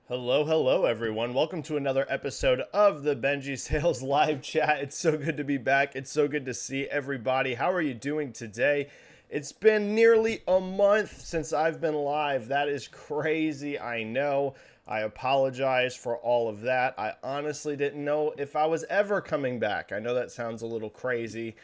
Hello, everyone. Welcome to another episode of the Benji-Sales live chat. It's so good to be back. It's so good to see everybody. How are you doing today? It's been nearly a month since I've been live. That is crazy, I know. I apologize for all of that. I honestly didn't know if I was ever coming back. I know that sounds a little crazy,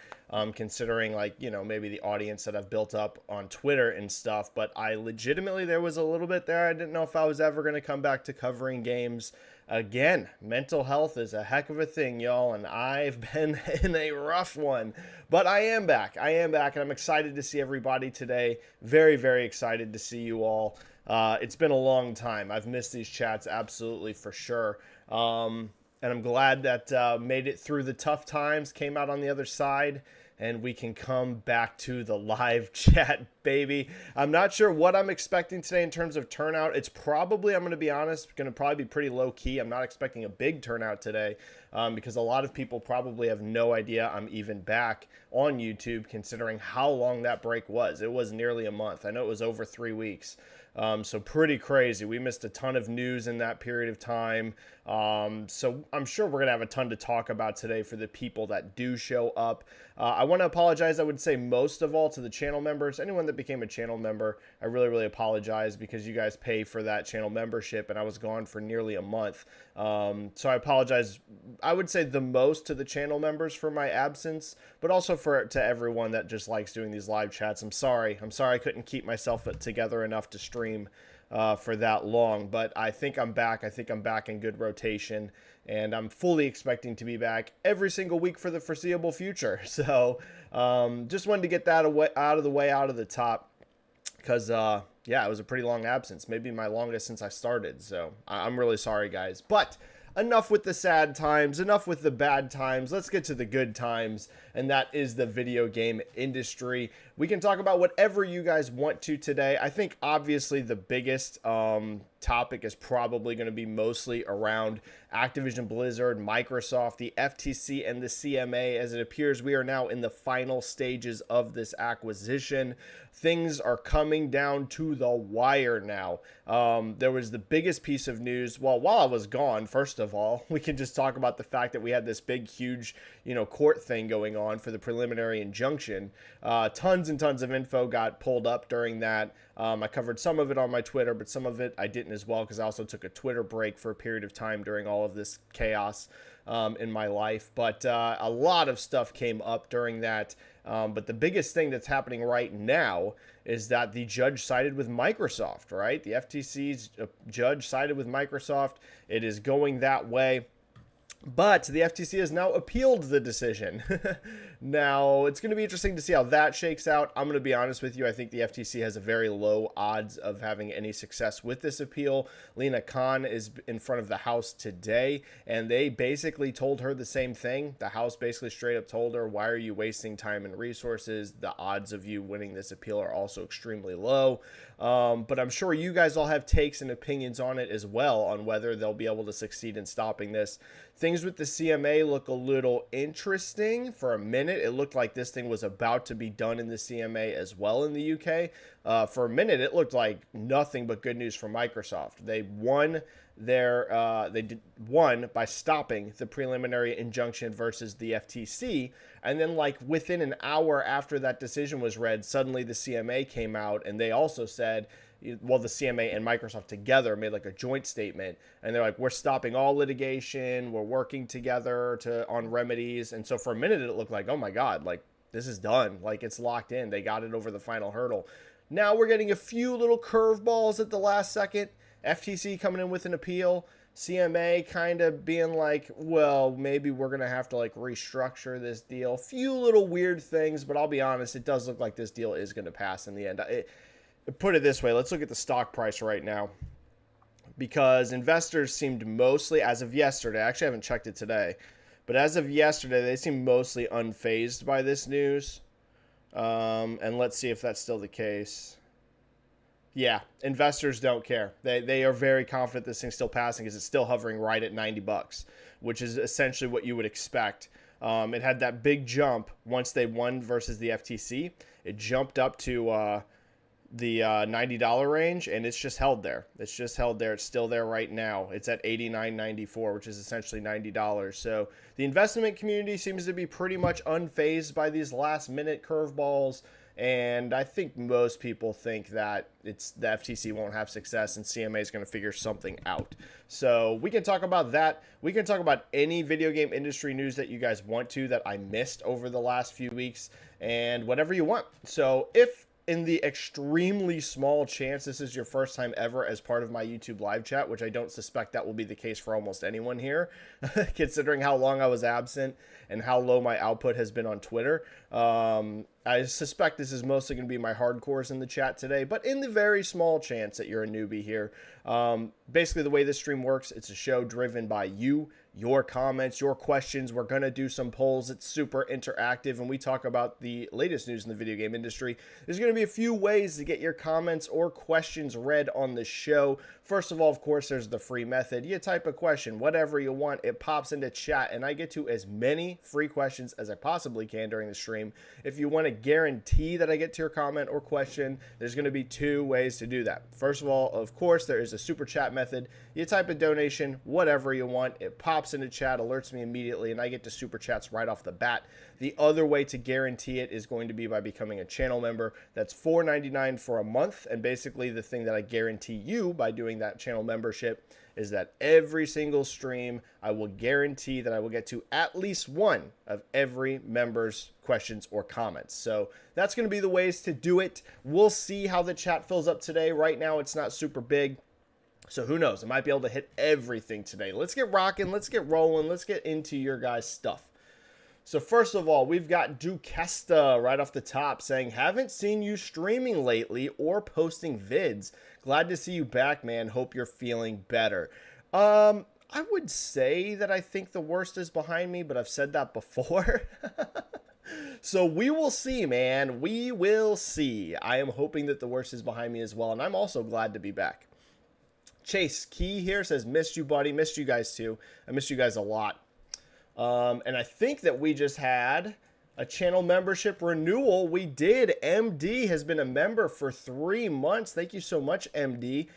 considering, like, maybe the audience that I've built up on Twitter and stuff, but I legitimately, there was a little bit there. I didn't know if I was ever going to come back to covering games again. Mental health is a heck of a thing, y'all, and I've been in a rough one, but I am back. And I'm excited to see everybody today. Very, very excited to see you all. It's been a long time. I've missed these chats absolutely for sure. And I'm glad that made it through the tough times, came out on the other side, and we can come back to the live chat, baby. I'm not sure what I'm expecting today in terms of turnout. It's probably, I'm going to be honest, going to probably be pretty low key. I'm not expecting a big turnout today because a lot of people probably have no idea I'm even back on YouTube, considering how long that break was. It was nearly a month. I know it was over 3 weeks. So pretty crazy. We missed a ton of news in that period of time. So I'm sure we're going to have a ton to talk about today for the people that do show up. I want to apologize, I would say most of all, to the channel members. Anyone that became a channel member, I really, really apologize because you guys pay for that channel membership and I was gone for nearly a month. So I apologize, I would say the most to the channel members for my absence, but also to everyone that just likes doing these live chats. I'm sorry I couldn't keep myself together enough to stream for that long, but I think I'm back. I think I'm back in good rotation, and I'm fully expecting to be back every single week for the foreseeable future. So just wanted to get that out of the top, because yeah, it was a pretty long absence, maybe my longest since I started. So I'm really sorry, guys, but enough with the sad times, enough with the bad times. Let's get to the good times, and that is the video game industry. We can talk about whatever you guys want to today. I think obviously the biggest topic is probably going to be mostly around Activision Blizzard, Microsoft, the FTC, and the CMA. As it appears, we are now in the final stages of this acquisition. Things are coming down to the wire now. There was the biggest piece of news. Well, while I was gone, first of all, we can just talk about the fact that we had this big, huge, court thing going on for the preliminary injunction. Tons and tons of info got pulled up during that. I covered some of it on my Twitter, but some of it I didn't as well because I also took a Twitter break for a period of time during all of this chaos in my life. But a lot of stuff came up during that. But the biggest thing that's happening right now is that the judge sided with Microsoft, right? The FTC's judge sided with Microsoft. It is going that way. But the FTC has now appealed the decision. Now, it's going to be interesting to see how that shakes out. I'm going to be honest with you. I think the FTC has a very low odds of having any success with this appeal. Lena Khan is in front of the House today, and they basically told her the same thing. The House basically straight up told her, why are you wasting time and resources? The odds of you winning this appeal are also extremely low. But I'm sure you guys all have takes and opinions on it as well, on whether they'll be able to succeed in stopping this. Things with the CMA look a little interesting. For a minute, it looked like this thing was about to be done in the CMA as well in the UK. For a minute, it looked like nothing but good news for Microsoft. They won won by stopping the preliminary injunction versus the FTC, and then like within an hour after that decision was read, suddenly the CMA came out and they also said, well, the CMA and Microsoft together made like a joint statement, and they're like, we're stopping all litigation, we're working together on remedies. And so for a minute it looked like, oh my god, like this is done, like it's locked in, they got it over the final hurdle. Now we're getting a few little curveballs at the last second. FTC coming in with an appeal, CMA kind of being like, well, maybe we're going to have to like restructure this deal. Few little weird things, but I'll be honest, it does look like this deal is going to pass in the end. Put it this way, let's look at the stock price right now, because investors seemed mostly, as of yesterday, I actually haven't checked it today, but as of yesterday, they seem mostly unfazed by this news. And let's see if that's still the case. Yeah, investors don't care. They are very confident this thing's still passing because it's still hovering right at $90, which is essentially what you would expect. It had that big jump once they won versus the FTC. It jumped up to $90 range, and it's just held there. It's just held there. It's still there right now. It's at $89.94, which is essentially $90. So the investment community seems to be pretty much unfazed by these last minute curveballs. And I think most people think that the FTC won't have success and CMA is going to figure something out. So we can talk about that. We can talk about any video game industry news that you guys want to that I missed over the last few weeks, and whatever you want. So if in the extremely small chance this is your first time ever as part of my YouTube live chat, which I don't suspect that will be the case for almost anyone here, considering how long I was absent and how low my output has been on Twitter. I suspect this is mostly going to be my hardcores in the chat today, but in the very small chance that you're a newbie here, basically the way this stream works, it's a show driven by you, your comments, your questions. We're going to do some polls. It's super interactive, and we talk about the latest news in the video game industry. There's going to be a few ways to get your comments or questions read on the show. First of all, of course, there's the free method. You type a question, whatever you want, it pops into chat, and I get to as many free questions as I possibly can during the stream. If you want to guarantee that I get to your comment or question, there's going to be two ways to do that. First of all, of course, there is a super chat method. You type a donation, whatever you want, it pops into chat, alerts me immediately, and I get to super chats right off the bat. The other way to guarantee it is going to be by becoming a channel member. That's $4.99 for a month, and basically the thing that I guarantee you by doing that channel membership is that every single stream, I will guarantee that I will get to at least one of every member's questions or comments. So that's going to be the ways to do it. We'll see how the chat fills up today. Right now, it's not super big. So who knows? I might be able to hit everything today. Let's get rocking. Let's get rolling. Let's get into your guys' stuff. So first of all, we've got Duquesta right off the top saying, haven't seen you streaming lately or posting vids. Glad to see you back, man. Hope you're feeling better. I would say that I think the worst is behind me, but I've said that before. So we will see, man. We will see. I am hoping that the worst is behind me as well, and I'm also glad to be back. Chase Key here says, missed you, buddy. Missed you guys too. I missed you guys a lot. And I think that we just had a channel membership renewal. We did. MD has been a member for 3 months. Thank you so much, MD.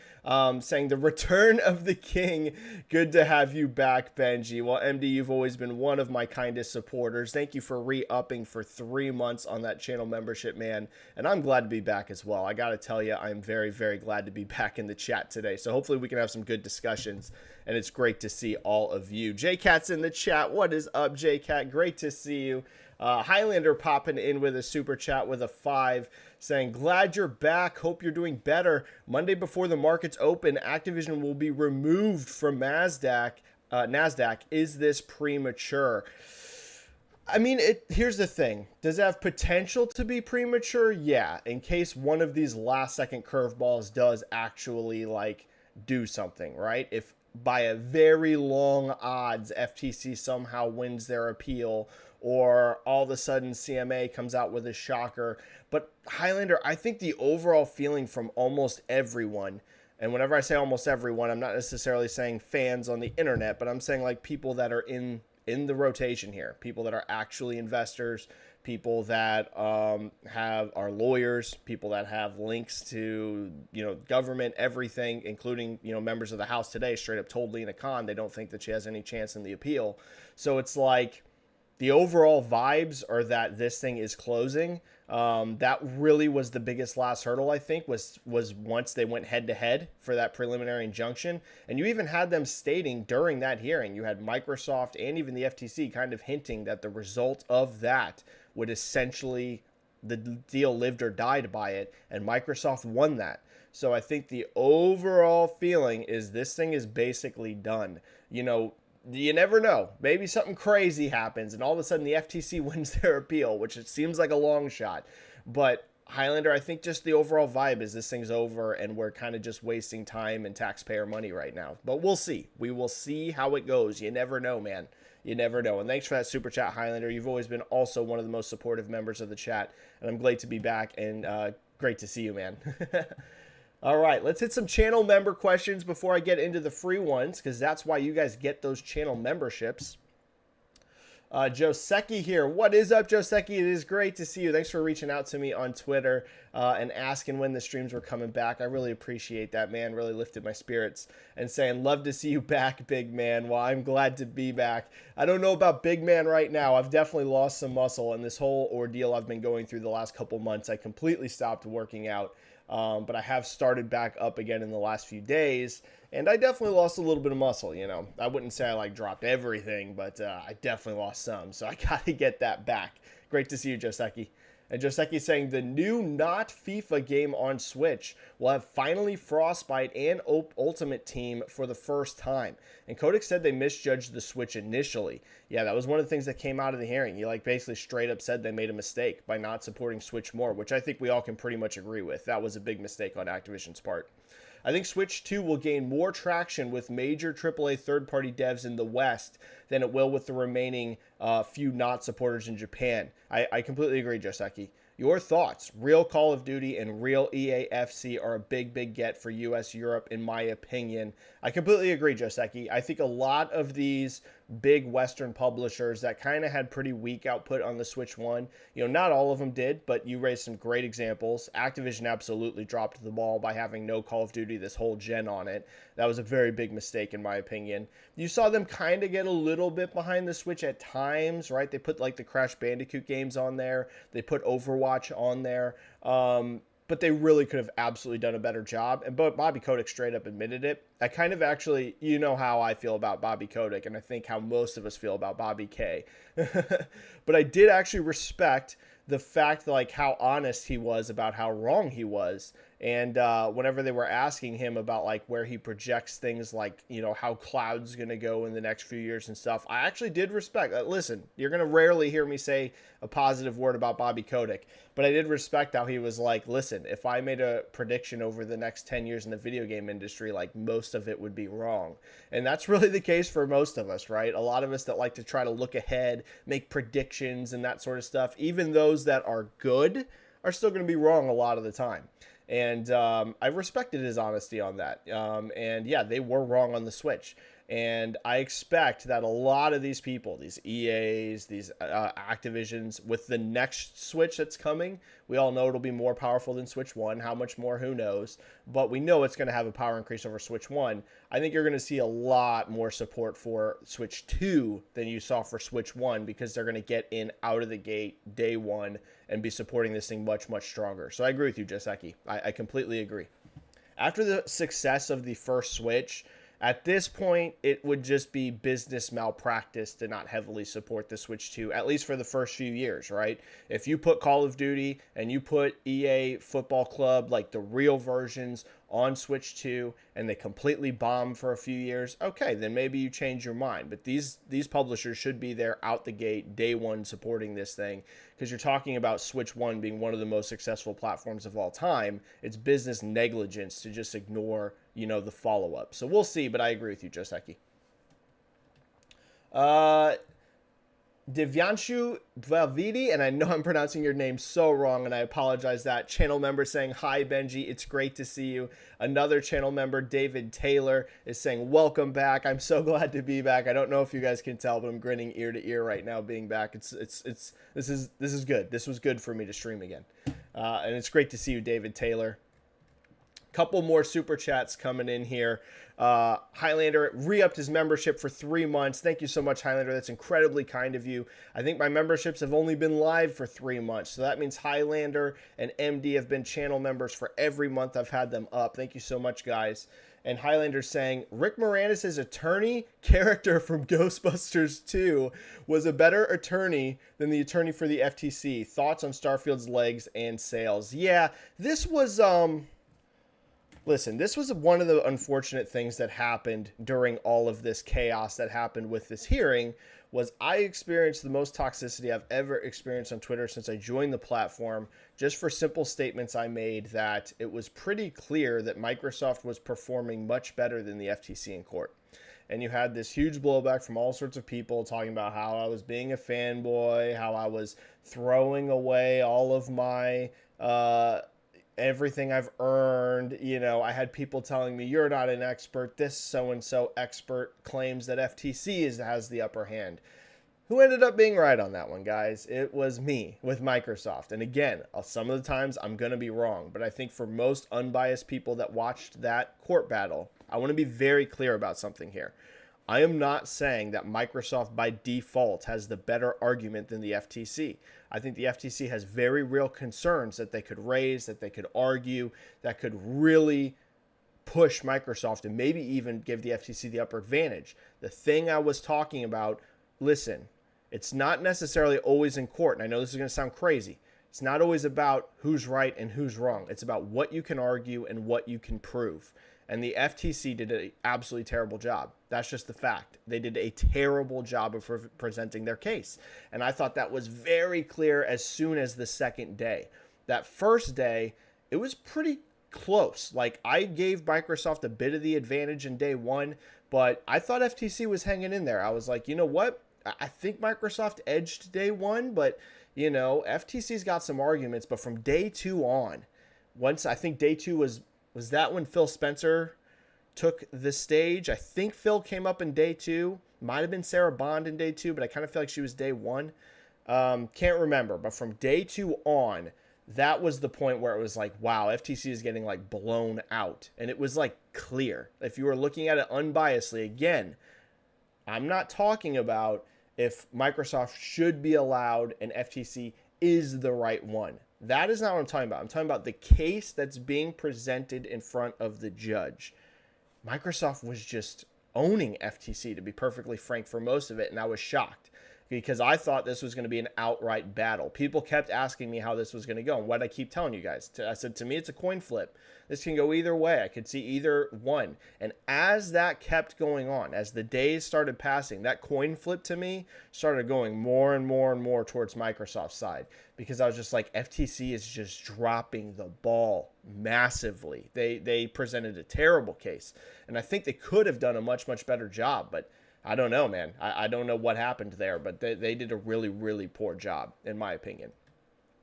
Saying the return of the king. Good to have you back, Benji. Well, MD, you've always been one of my kindest supporters. Thank you for re-upping for 3 months on that channel membership, man. And I'm glad to be back as well. I got to tell you, I'm very, very glad to be back in the chat today. So hopefully we can have some good discussions. And it's great to see all of you. JCat's in the chat. What is up, JCat? Great to see you. Highlander popping in with a super chat with a 5, saying, glad you're back. Hope you're doing better. Monday before the markets open, Activision will be removed from NASDAQ. Is this premature? I mean, here's the thing. Does it have potential to be premature? Yeah, in case one of these last-second curveballs does actually, like, do something, right? If by a very long odds FTC somehow wins their appeal, or all of a sudden CMA comes out with a shocker. But Highlander, I think the overall feeling from almost everyone, and whenever I say almost everyone, I'm not necessarily saying fans on the internet, but I'm saying like people that are in the rotation here, people that are actually investors, people that are lawyers, people that have links to, government, everything, including, members of the House today straight up told Lena Khan they don't think that she has any chance in the appeal. So it's like the overall vibes are that this thing is closing. That really was the biggest last hurdle, I think, was once they went head-to-head for that preliminary injunction. And you even had them stating during that hearing, you had Microsoft and even the FTC kind of hinting that the result of that would essentially, the deal lived or died by it, and Microsoft won that. So I think the overall feeling is this thing is basically done. You never know. Maybe something crazy happens and all of a sudden the FTC wins their appeal, which it seems like a long shot. But Highlander, I think just the overall vibe is this thing's over and we're kind of just wasting time and taxpayer money right now. But we'll see. We will see how it goes. You never know, man. You never know. And thanks for that super chat, Highlander. You've always been also one of the most supportive members of the chat. And I'm glad to be back and great to see you, man. All right, let's hit some channel member questions before I get into the free ones, because that's why you guys get those channel memberships. Joseki here. What is up, Joseki? It is great to see you. Thanks for reaching out to me on Twitter and asking when the streams were coming back. I really appreciate that, man. Really lifted my spirits and saying, love to see you back, big man. Well, I'm glad to be back. I don't know about big man right now. I've definitely lost some muscle, and this whole ordeal I've been going through the last couple months, I completely stopped working out. But I have started back up again in the last few days, and I definitely lost a little bit of muscle. I wouldn't say I dropped everything, but I definitely lost some, so I gotta get that back. Great to see you, Joseki. And Joseki saying the new not FIFA game on Switch will have finally Frostbite and Ultimate Team for the first time. And Kotick said they misjudged the Switch initially. Yeah, that was one of the things that came out of the hearing. He basically straight up said they made a mistake by not supporting Switch more, which I think we all can pretty much agree with. That was a big mistake on Activision's part. I think Switch 2 will gain more traction with major AAA third-party devs in the West than it will with the remaining few not supporters in Japan. I completely agree, Joseki. Your thoughts? Real Call of Duty and real EAFC are a big, big get for US Europe, in my opinion. I completely agree, Joseki. I think a lot of these big Western publishers that kind of had pretty weak output on the Switch 1, not all of them did, but you raised some great examples. Activision absolutely dropped the ball by having no Call of Duty this whole gen on it. That was a very big mistake, in my opinion. You saw them kind of get a little bit behind the Switch at times, right? They put the Crash Bandicoot games on there. They put Overwatch on there. But they really could have absolutely done a better job. And Bobby Kotick straight up admitted it. I kind of actually, how I feel about Bobby Kotick, and I think how most of us feel about Bobby K. But I did actually respect the fact how honest he was about how wrong he was. And whenever they were asking him about where he projects things how cloud's going to go in the next few years and stuff, I actually did respect that. Listen, you're going to rarely hear me say a positive word about Bobby Kotick, but I did respect how he was listen, if I made a prediction over the next 10 years in the video game industry, most of it would be wrong. And that's really the case for most of us, right? A lot of us that like to try to look ahead, make predictions and that sort of stuff, even those that are good are still going to be wrong a lot of the time. And I respected his honesty on that. And yeah, they were wrong on the Switch. And I expect that a lot of these people, these EAs, these Activisions, with the next Switch that's coming, we all know it'll be more powerful than Switch 1. How much more, who knows? But we know it's going to have a power increase over Switch 1. I think you're going to see a lot more support for Switch 2 than you saw for Switch 1, because they're going to get in out of the gate day one and be supporting this thing much, much stronger. So I agree with you, Joseki. I completely agree. After the success of the first Switch, at this point, it would just be business malpractice to not heavily support the Switch 2, at least for the first few years, right? If you put Call of Duty and you put EA Football Club, the real versions, on Switch 2, and they completely bomb for a few years, okay, then maybe you change your mind. But these publishers should be there out the gate, day one, supporting this thing, because you're talking about Switch 1 being one of the most successful platforms of all time. It's business negligence to just ignore, the follow-up. So we'll see, but I agree with you, Joseki. Divyanshu Valvidi, and I know I'm pronouncing your name so wrong, and I apologize that. Channel member saying, hi, Benji, it's great to see you. Another channel member, David Taylor, is saying, welcome back. I'm so glad to be back. I don't know if you guys can tell, but I'm grinning ear to ear right now being back. This is good. This was good for me to stream again. And it's great to see you, David Taylor. Couple more super chats coming in here. Highlander re-upped his membership for 3 months. Thank you so much, Highlander. That's incredibly kind of you. I think my memberships have only been live for 3 months. So that means Highlander and MD have been channel members for every month I've had them up. Thank you so much, guys. And Highlander saying, Rick Moranis' attorney character from Ghostbusters 2 was a better attorney than the attorney for the FTC. Thoughts on Starfield's legs and sales? Yeah, this was... Listen, this was one of the unfortunate things that happened during all of this chaos that happened with this hearing. Was I experienced the most toxicity I've ever experienced on Twitter since I joined the platform, just for simple statements I made that it was pretty clear that Microsoft was performing much better than the FTC in court. And you had this huge blowback from all sorts of people talking about how I was being a fanboy, how I was throwing away all of my... everything I've earned. I had people telling me, you're not an expert. This so-and-so expert claims that FTC has the upper hand. Who ended up being right on that one, guys? It was me with Microsoft. And again, some of the times I'm going to be wrong, but I think for most unbiased people that watched that court battle, I want to be very clear about something here. I am not saying that Microsoft by default has the better argument than the FTC. I think the FTC has very real concerns that they could raise, that they could argue, that could really push Microsoft and maybe even give the FTC the upper advantage. The thing I was talking about, listen, it's not necessarily always in court, and I know this is going to sound crazy. It's not always about who's right and who's wrong. It's about what you can argue and what you can prove. And the FTC did an absolutely terrible job. That's just the fact. They did a terrible job of presenting their case. And I thought that was very clear as soon as the second day. That first day, it was pretty close. Like, I gave Microsoft a bit of the advantage in day one, but I thought FTC was hanging in there. I was like, you know what? I think Microsoft edged day one, but, you know, FTC's got some arguments. But from day two on, once I think day two was that when Phil Spencer took the stage? I think Phil came up in day two. Might have been Sarah Bond in day two, but I kind of feel like she was day one. Can't remember. But from day two on, that was the point where it was like, wow, FTC is getting like blown out. And it was like clear. If you were looking at it unbiasedly, again, I'm not talking about if Microsoft should be allowed and FTC is the right one. That is not what I'm talking about. I'm talking about the case that's being presented in front of the judge. Microsoft was just owning FTC, to be perfectly frank, for most of it, and I was shocked because I thought this was going to be an outright battle. People kept asking me how this was going to go, and what I keep telling you guys. I said, to me, it's a coin flip. This can go either way. I could see either one. And as that kept going on, as the days started passing, that coin flip to me started going more and more and more towards Microsoft's side, because I was just like, FTC is just dropping the ball massively. They presented a terrible case, and I think they could have done a much, much better job, but I don't know, man. I don't know what happened there, but they did a really, really poor job, in my opinion.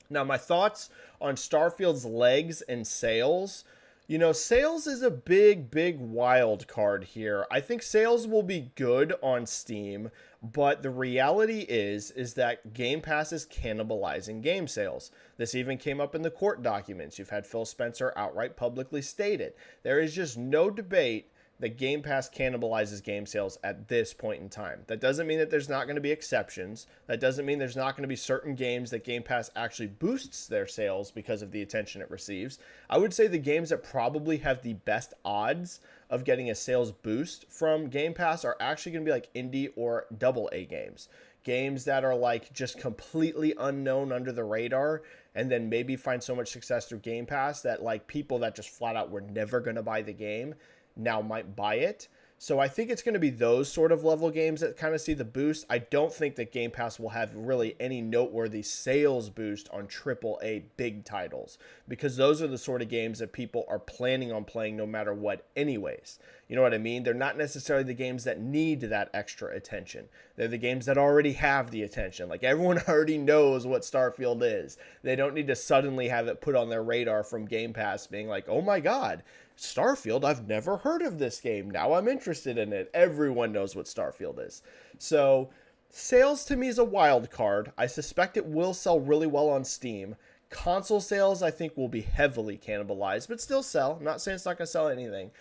Now, my thoughts on Starfield's legs and sales. You know, sales is a big, big wild card here. I think sales will be good on Steam, but the reality is that Game Pass is cannibalizing game sales. This even came up in the court documents. You've had Phil Spencer outright publicly state it. There is just no debate that Game Pass cannibalizes game sales at this point in time. That doesn't mean that there's not going to be exceptions. That doesn't mean there's not going to be certain games that Game Pass actually boosts their sales because of the attention it receives. I would say the games that probably have the best odds of getting a sales boost from Game Pass are actually going to be like indie or AA games. Games that are like just completely unknown under the radar, and then maybe find so much success through Game Pass that like people that just flat out were never going to buy the game now might buy it. So I think it's going to be those sort of level games that kind of see the boost. I don't think that Game Pass will have really any noteworthy sales boost on AAA big titles, because those are the sort of games that people are planning on playing no matter what anyways. You know what I mean? They're not necessarily the games that need that extra attention. They're the games that already have the attention. Like, everyone already knows what Starfield is. They don't need to suddenly have it put on their radar from Game Pass being like, oh my God, Starfield, I've never heard of this game. Now I'm interested in it. Everyone knows what Starfield is. So sales to me is a wild card. I suspect it will sell really well on Steam. Console sales, I think, will be heavily cannibalized, but still sell. I'm not saying it's not going to sell anything.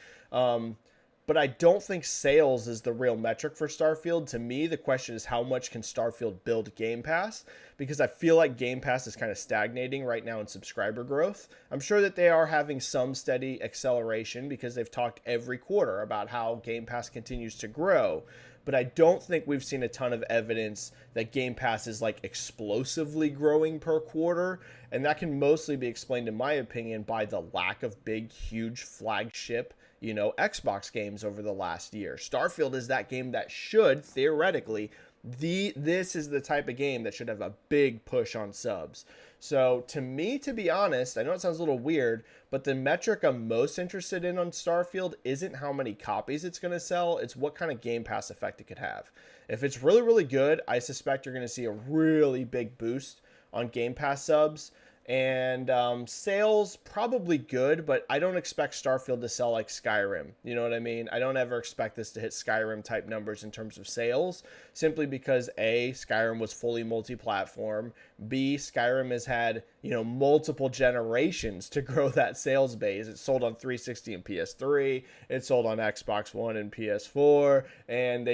But I don't think sales is the real metric for Starfield. To me, the question is, how much can Starfield build Game Pass? Because I feel like Game Pass is kind of stagnating right now in subscriber growth. I'm sure that they are having some steady acceleration because they've talked every quarter about how Game Pass continues to grow. But I don't think we've seen a ton of evidence that Game Pass is like explosively growing per quarter. And that can mostly be explained, in my opinion, by the lack of big, huge flagship Xbox games over the last year. Starfield is that game that should, theoretically, this is the type of game that should have a big push on subs. So to me, to be honest, I know it sounds a little weird, but the metric I'm most interested in on Starfield isn't how many copies it's going to sell, it's what kind of Game Pass effect it could have. If it's really, really good, I suspect you're going to see a really big boost on Game Pass subs. And sales probably good, but I don't expect Starfield to sell like Skyrim. You know what I mean? I don't ever expect this to hit Skyrim type numbers in terms of sales, simply because A, Skyrim was fully multi-platform. B, Skyrim has had, multiple generations to grow that sales base. It's sold on 360 and PS3. It's sold on Xbox One and PS4. And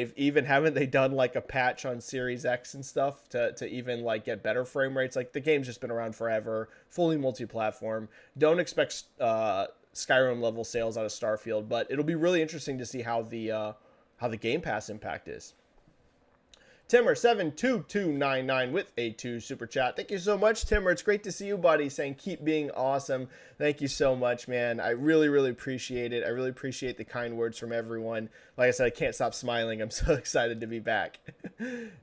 haven't they done like a patch on Series X and stuff to even like get better frame rates? Like the game's just been around forever, fully multi-platform. Don't expect Skyrim level sales out of Starfield, but it'll be really interesting to see how the Game Pass impact is. Timmer72299 with a 2 super chat. Thank you so much, Timmer. It's great to see you, buddy. Saying keep being awesome. Thank you so much, man. I really, really appreciate it. I really appreciate the kind words from everyone. Like I said, I can't stop smiling. I'm so excited to be back.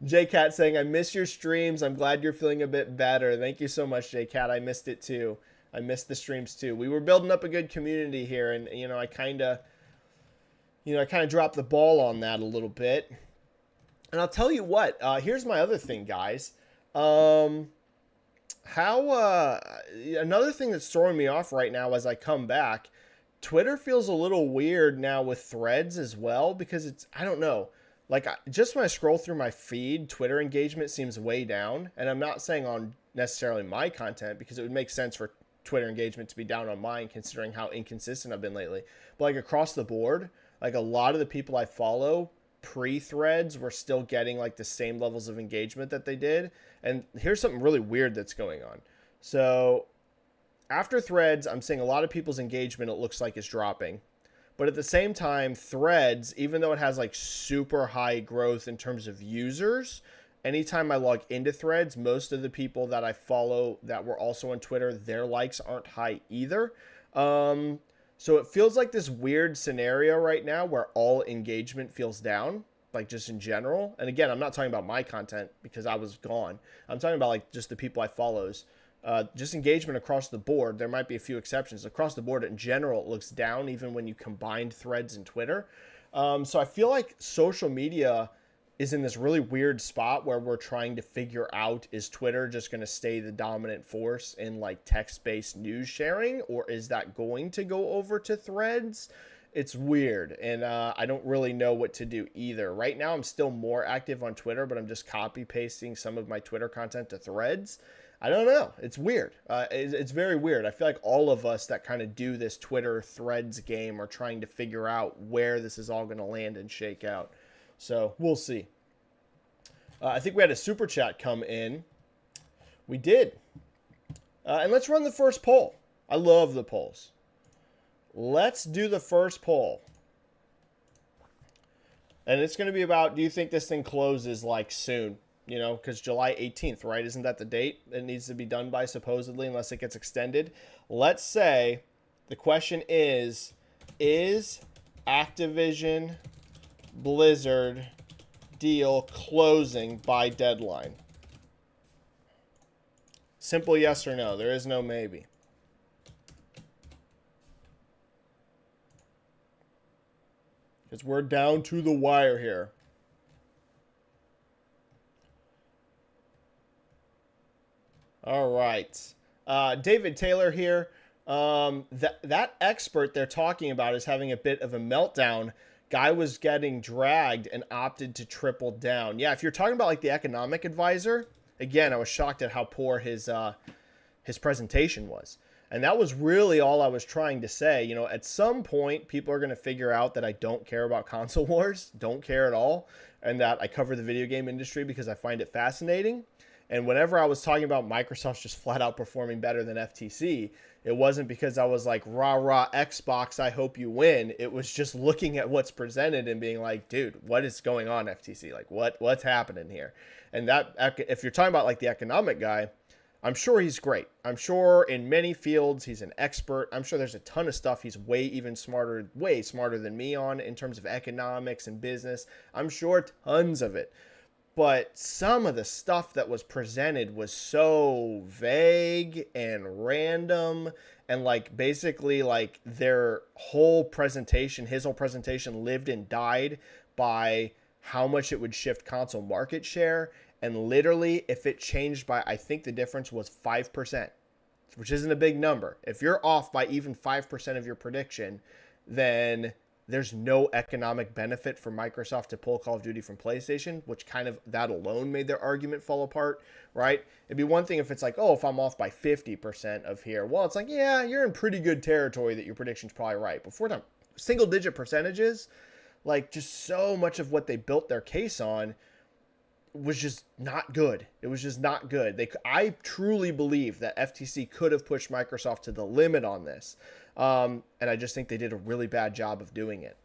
JCat saying, I miss your streams. I'm glad you're feeling a bit better. Thank you so much, JCat. I missed it too. I missed the streams too. We were building up a good community here, and I kind of dropped the ball on that a little bit. And I'll tell you what, here's my other thing, guys. Another thing that's throwing me off right now as I come back, Twitter feels a little weird now with threads as well, because I don't know. Like, just when I scroll through my feed, Twitter engagement seems way down. And I'm not saying on necessarily my content, because it would make sense for Twitter engagement to be down on mine, considering how inconsistent I've been lately. But like across the board, like a lot of the people I follow pre-threads were still getting like the same levels of engagement that they did. And here's something really weird that's going on. So after threads, I'm seeing a lot of people's engagement, it looks like, is dropping. But at the same time, threads, even though it has like super high growth in terms of users, anytime I log into threads, most of the people that I follow that were also on Twitter, their likes aren't high either. So it feels like this weird scenario right now where all engagement feels down, like just in general. And again, I'm not talking about my content because I was gone. I'm talking about like just the people I follows. Just engagement across the board. There might be a few exceptions. Across the board, in general, it looks down even when you combine threads and Twitter. So I feel like social media is in this really weird spot where we're trying to figure out, is Twitter just going to stay the dominant force in like text-based news sharing, or is that going to go over to threads? It's weird, and I don't really know what to do either. Right now, I'm still more active on Twitter, but I'm just copy-pasting some of my Twitter content to threads. I don't know. It's weird. It's very weird. I feel like all of us that kind of do this Twitter threads game are trying to figure out where this is all going to land and shake out. So we'll see. I think we had a super chat come in. We did. And let's run the first poll. I love the polls. Let's do the first poll. And it's going to be about, do you think this thing closes like soon? Because July 18th, right? Isn't that the date it needs to be done by, supposedly, unless it gets extended? Let's say the question is Activision Blizzard deal closing by deadline? Simple yes or no. There is no maybe. Because we're down to the wire here. All right. David Taylor here. That expert they're talking about is having a bit of a meltdown. Guy was getting dragged and opted to triple down. Yeah, if you're talking about like the economic advisor, again, I was shocked at how poor his presentation was. And that was really all I was trying to say. At some point, people are going to figure out that I don't care about console wars, don't care at all, and that I cover the video game industry because I find it fascinating. And whenever I was talking about Microsoft's just flat out performing better than FTC, it wasn't because I was like, rah, rah, Xbox, I hope you win. It was just looking at what's presented and being like, dude, what is going on, FTC? Like, what's happening here? And that, if you're talking about like the economic guy, I'm sure he's great. I'm sure in many fields he's an expert. I'm sure there's a ton of stuff he's way smarter than me on in terms of economics and business. I'm sure tons of it. But some of the stuff that was presented was so vague and random, and like basically like his whole presentation lived and died by how much it would shift console market share. And literally, if it changed by, I think the difference was 5%. which isn't a big number. If you're off by even 5% of your prediction, then there's no economic benefit for Microsoft to pull Call of Duty from PlayStation, which kind of that alone made their argument fall apart, right? It'd be one thing if it's like, oh, if I'm off by 50% of here, well, it's like, yeah, you're in pretty good territory that your prediction's probably right. Before time, single digit percentages, like just so much of what they built their case on was just not good. It was just not good. I truly believe that FTC could have pushed Microsoft to the limit on this. And I just think they did a really bad job of doing it.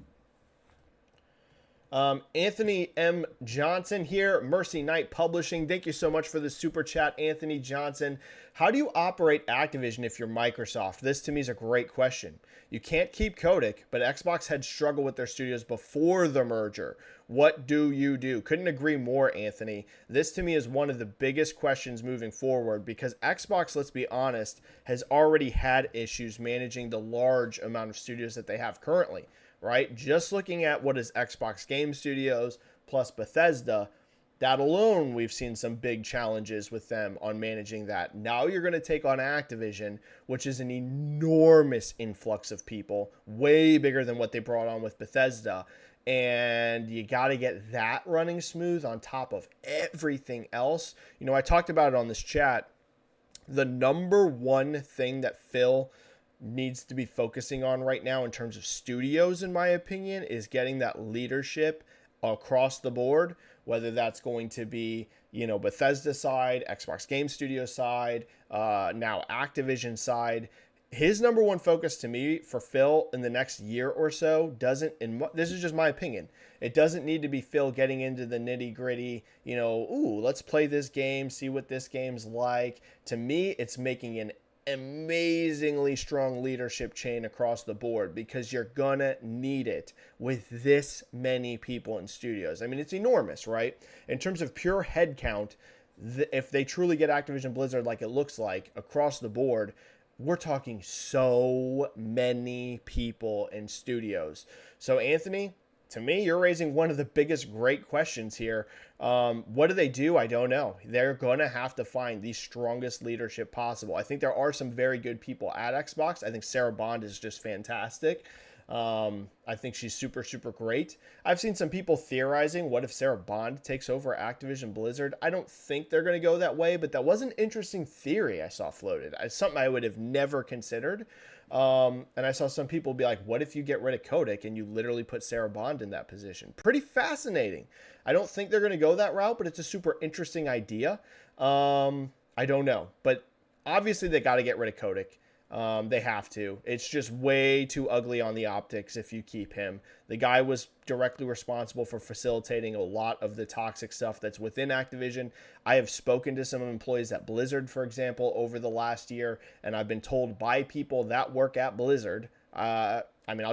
Anthony M. Johnson here, Mercy Knight Publishing. Thank you so much for the super chat, Anthony Johnson. How do you operate Activision if you're Microsoft? This to me is a great question. You can't keep Kotick, but Xbox had struggled with their studios before the merger. What do you do? Couldn't agree more, Anthony. This to me is one of the biggest questions moving forward because Xbox, let's be honest, has already had issues managing the large amount of studios that they have currently. Right? Just looking at what is Xbox Game Studios plus Bethesda, that alone, we've seen some big challenges with them on managing that. Now you're going to take on Activision, which is an enormous influx of people, way bigger than what they brought on with Bethesda. And you got to get that running smooth on top of everything else. You know, I talked about it on this chat. The number one thing that Phil needs to be focusing on right now in terms of studios, in my opinion, is getting that leadership across the board, whether that's going to be, you know, Bethesda side, Xbox Game Studio side, now Activision side. His number one focus to me for Phil in the next year or so this is just my opinion. It doesn't need to be Phil getting into the nitty gritty, you know, ooh, let's play this game, see what this game's like. To me, it's making an amazingly strong leadership chain across the board because you're gonna need it with this many people in studios. I mean, it's enormous, right? In terms of pure head count, if they truly get Activision Blizzard like it looks like across the board, we're talking so many people in studios. So Anthony, to me, you're raising one of the biggest great questions here. What do they do? I don't know. They're going to have to find the strongest leadership possible. I think there are some very good people at Xbox. I think Sarah Bond is just fantastic. I think she's super, super great. I've seen some people theorizing, what if Sarah Bond takes over Activision Blizzard? I don't think they're going to go that way, but that was an interesting theory I saw floated. It's something I would have never considered. And I saw some people be like, what if you get rid of Kotick and you literally put Sarah Bond in that position? Pretty fascinating. I don't think they're going to go that route, but it's a super interesting idea. I don't know. But obviously they got to get rid of Kotick. They have to. It's just way too ugly on the optics if you keep him. The guy was directly responsible for facilitating a lot of the toxic stuff that's within Activision. I have spoken to some employees at Blizzard, for example, over the last year, and I've been told by people that work at Blizzard, I'll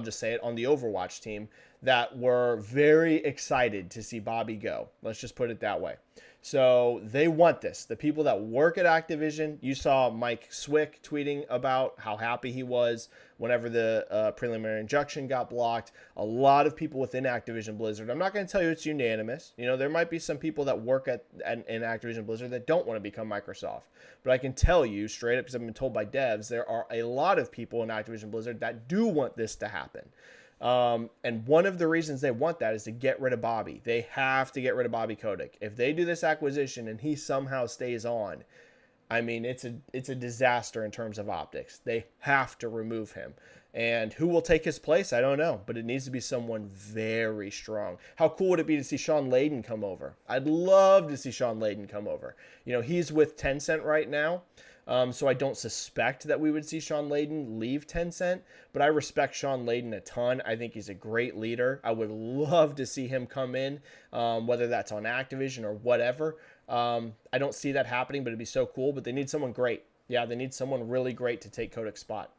just say it, on the Overwatch team, that were very excited to see Bobby go. Let's just put it that way. So they want this. The people that work at Activision, you saw Mike Swick tweeting about how happy he was whenever the preliminary injunction got blocked. A lot of people within Activision Blizzard. I'm not going to tell you it's unanimous. You know, there might be some people that work in Activision Blizzard that don't want to become Microsoft. But I can tell you straight up, because I've been told by devs, there are a lot of people in Activision Blizzard that do want this to happen. And one of the reasons they want that is to get rid of Bobby. They have to get rid of Bobby Kotick. If they do this acquisition and he somehow stays on, I mean, it's a disaster in terms of optics. They have to remove him. And who will take his place? I don't know, but it needs to be someone very strong. How cool would it be to see Sean Layden come over? I'd love to see Sean Layden come over. You know, he's with Tencent right now. So I don't suspect that we would see Sean Layden leave Tencent, but I respect Sean Layden a ton. I think he's a great leader. I would love to see him come in, whether that's on Activision or whatever. I don't see that happening, but it'd be so cool. But they need someone great. Yeah, they need someone really great to take Kotick's spot.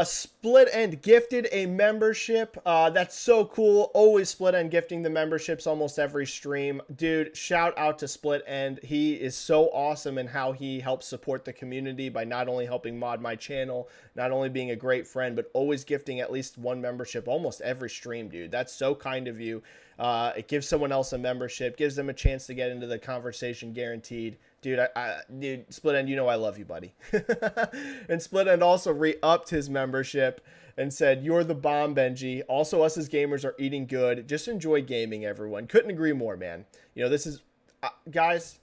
Split End gifted a membership. That's so cool. Always Split End gifting the memberships almost every stream. Dude, shout out to Split End. He is so awesome in how he helps support the community by not only helping mod my channel, not only being a great friend, but always gifting at least one membership almost every stream, dude. That's so kind of you. It gives someone else a membership, gives them a chance to get into the conversation guaranteed. dude, Split End, you know I love you, buddy. And Split End also re-upped his membership and said, "You're the bomb, Benji. Also, us as gamers are eating good. Just enjoy gaming, everyone." Couldn't agree more, man. You know, this is, guys,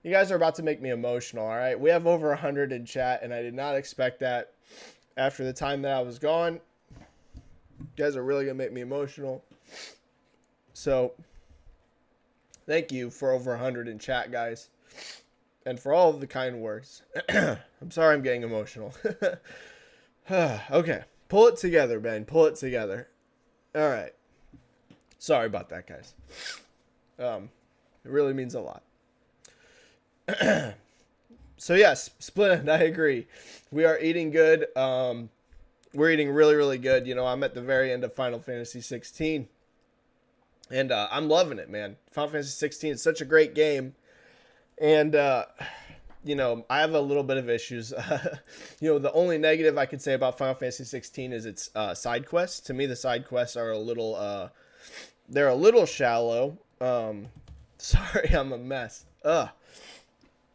you guys are about to make me emotional, all right? We have over 100 in chat, and I did not expect that after the time that I was gone. You guys are really going to make me emotional. So, thank you for over 100 in chat, guys. And for all of the kind words. I'm sorry I'm getting emotional. Okay. Pull it together, Ben. Pull it together. All right. Sorry about that, guys. It really means a lot. So, yes, Split End, I agree. We are eating good. We're eating really, really good. You know, I'm at the very end of Final Fantasy 16. And I'm loving it, man. Final Fantasy 16 is such a great game. And, you know, I have a little bit of issues. You know, the only negative I could say about Final Fantasy 16 is its side quests. To me, the side quests are a little, they're a little shallow. Sorry, I'm a mess.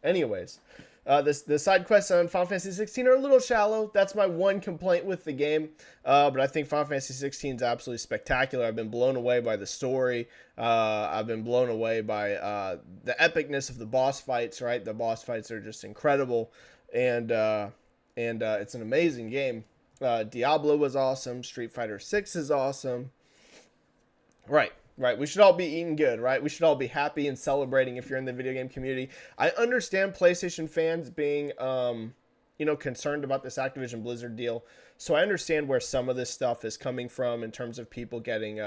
Anyways, the side quests on Final Fantasy 16 are a little shallow. That's my one complaint with the game. But I think Final Fantasy 16 is absolutely spectacular. I've been blown away by the story. I've been blown away by the epicness of the boss fights, right? The boss fights are just incredible. And it's an amazing game. Diablo was awesome. Street Fighter 6 is awesome. Right. We should all be eating good, right? We should all be happy and celebrating if you're in the video game community. I understand PlayStation fans being, you know, concerned about this Activision Blizzard deal. So I understand where some of this stuff is coming from in terms of people getting,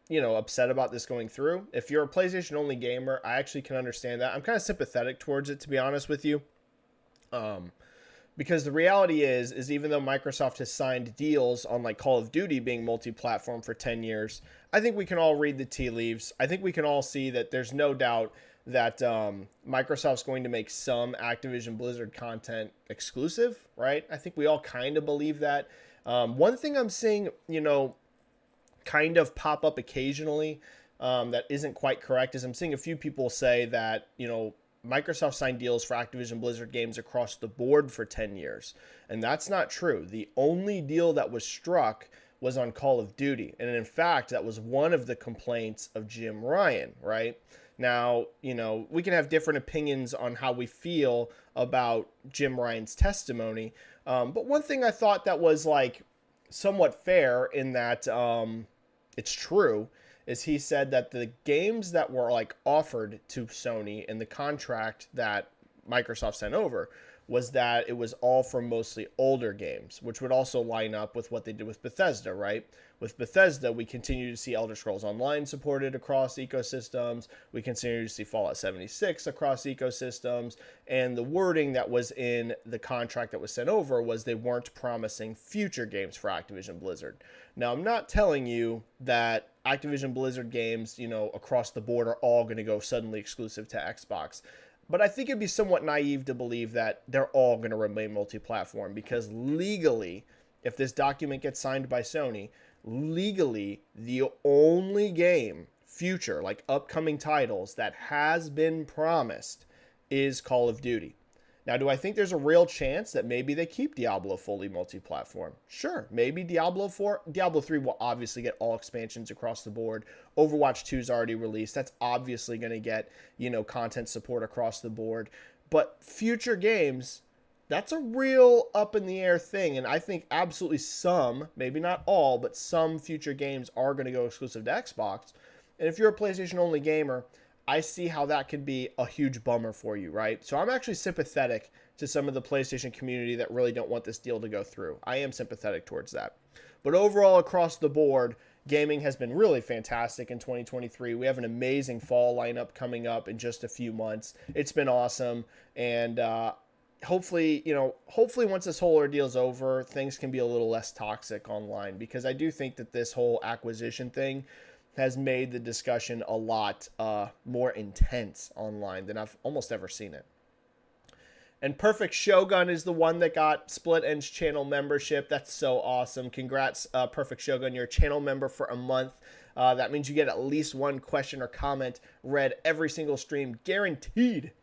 you know, upset about this going through. If you're a PlayStation-only gamer, I actually can understand that. I'm kind of sympathetic towards it, to be honest with you. Because the reality is even though Microsoft has signed deals on like Call of Duty being multi-platform for 10 years, I think we can all read the tea leaves. I think we can all see that there's no doubt that Microsoft's going to make some Activision Blizzard content exclusive, right? I think we all kind of believe that. One thing I'm seeing, you know, kind of pop up occasionally that isn't quite correct is I'm seeing a few people say that, you know, Microsoft signed deals for Activision Blizzard games across the board for 10 years. And that's not true. The only deal that was struck was on Call of Duty. And in fact, that was one of the complaints of Jim Ryan, right? Now, you know, we can have different opinions on how we feel about Jim Ryan's testimony. But one thing I thought that was like somewhat fair in that it's true is he said that the games that were like offered to Sony in the contract that Microsoft sent over was that it was all from mostly older games, which would also line up with what they did with Bethesda, right? With Bethesda, we continue to see Elder Scrolls Online supported across ecosystems. We continue to see Fallout 76 across ecosystems. And the wording that was in the contract that was sent over was they weren't promising future games for Activision Blizzard. Now, I'm not telling you that Activision Blizzard games, you know, across the board are all going to go suddenly exclusive to Xbox. But I think it'd be somewhat naive to believe that they're all going to remain multi-platform because legally, if this document gets signed by Sony, legally, the only game, future, like upcoming titles that has been promised is Call of Duty. Now, do I think there's a real chance that maybe they keep Diablo fully multi-platform? Sure, maybe Diablo 3 will obviously get all expansions across the board. Overwatch 2 is already released. That's obviously going to get, you know, content support across the board. But future games, that's a real up in the air thing. And I think absolutely some, maybe not all, but some future games are going to go exclusive to Xbox. And if you're a PlayStation only gamer, I see how that could be a huge bummer for you, right? So I'm actually sympathetic to some of the PlayStation community that really don't want this deal to go through. I am sympathetic towards that. But overall, across the board, gaming has been really fantastic in 2023. We have an amazing fall lineup coming up in just a few months. It's been awesome. And hopefully once this whole ordeal's over, things can be a little less toxic online. Because I do think that this whole acquisition thing has made the discussion a lot more intense online than I've almost ever seen it. And Perfect Shogun is the one that got Split End's channel membership. That's so awesome. Congrats, Perfect Shogun. You're a channel member for a month. That means you get at least one question or comment read every single stream, guaranteed.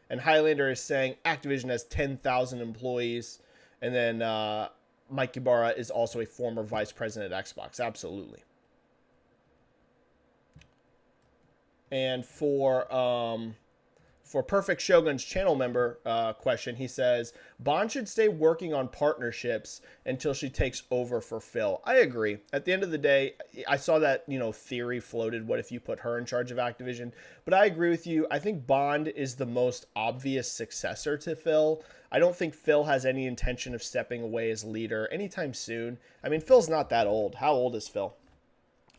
And Highlander is saying Activision has 10,000 employees. And then Mike Ibarra is also a former vice president at Xbox. Absolutely. And for Perfect Shogun's channel member question, he says, Bond should stay working on partnerships until she takes over for Phil. I agree. At the end of the day, I saw that, theory floated. What if you put her in charge of Activision? But I agree with you. I think Bond is the most obvious successor to Phil. I don't think Phil has any intention of stepping away as leader anytime soon. I mean, Phil's not that old. How old is Phil?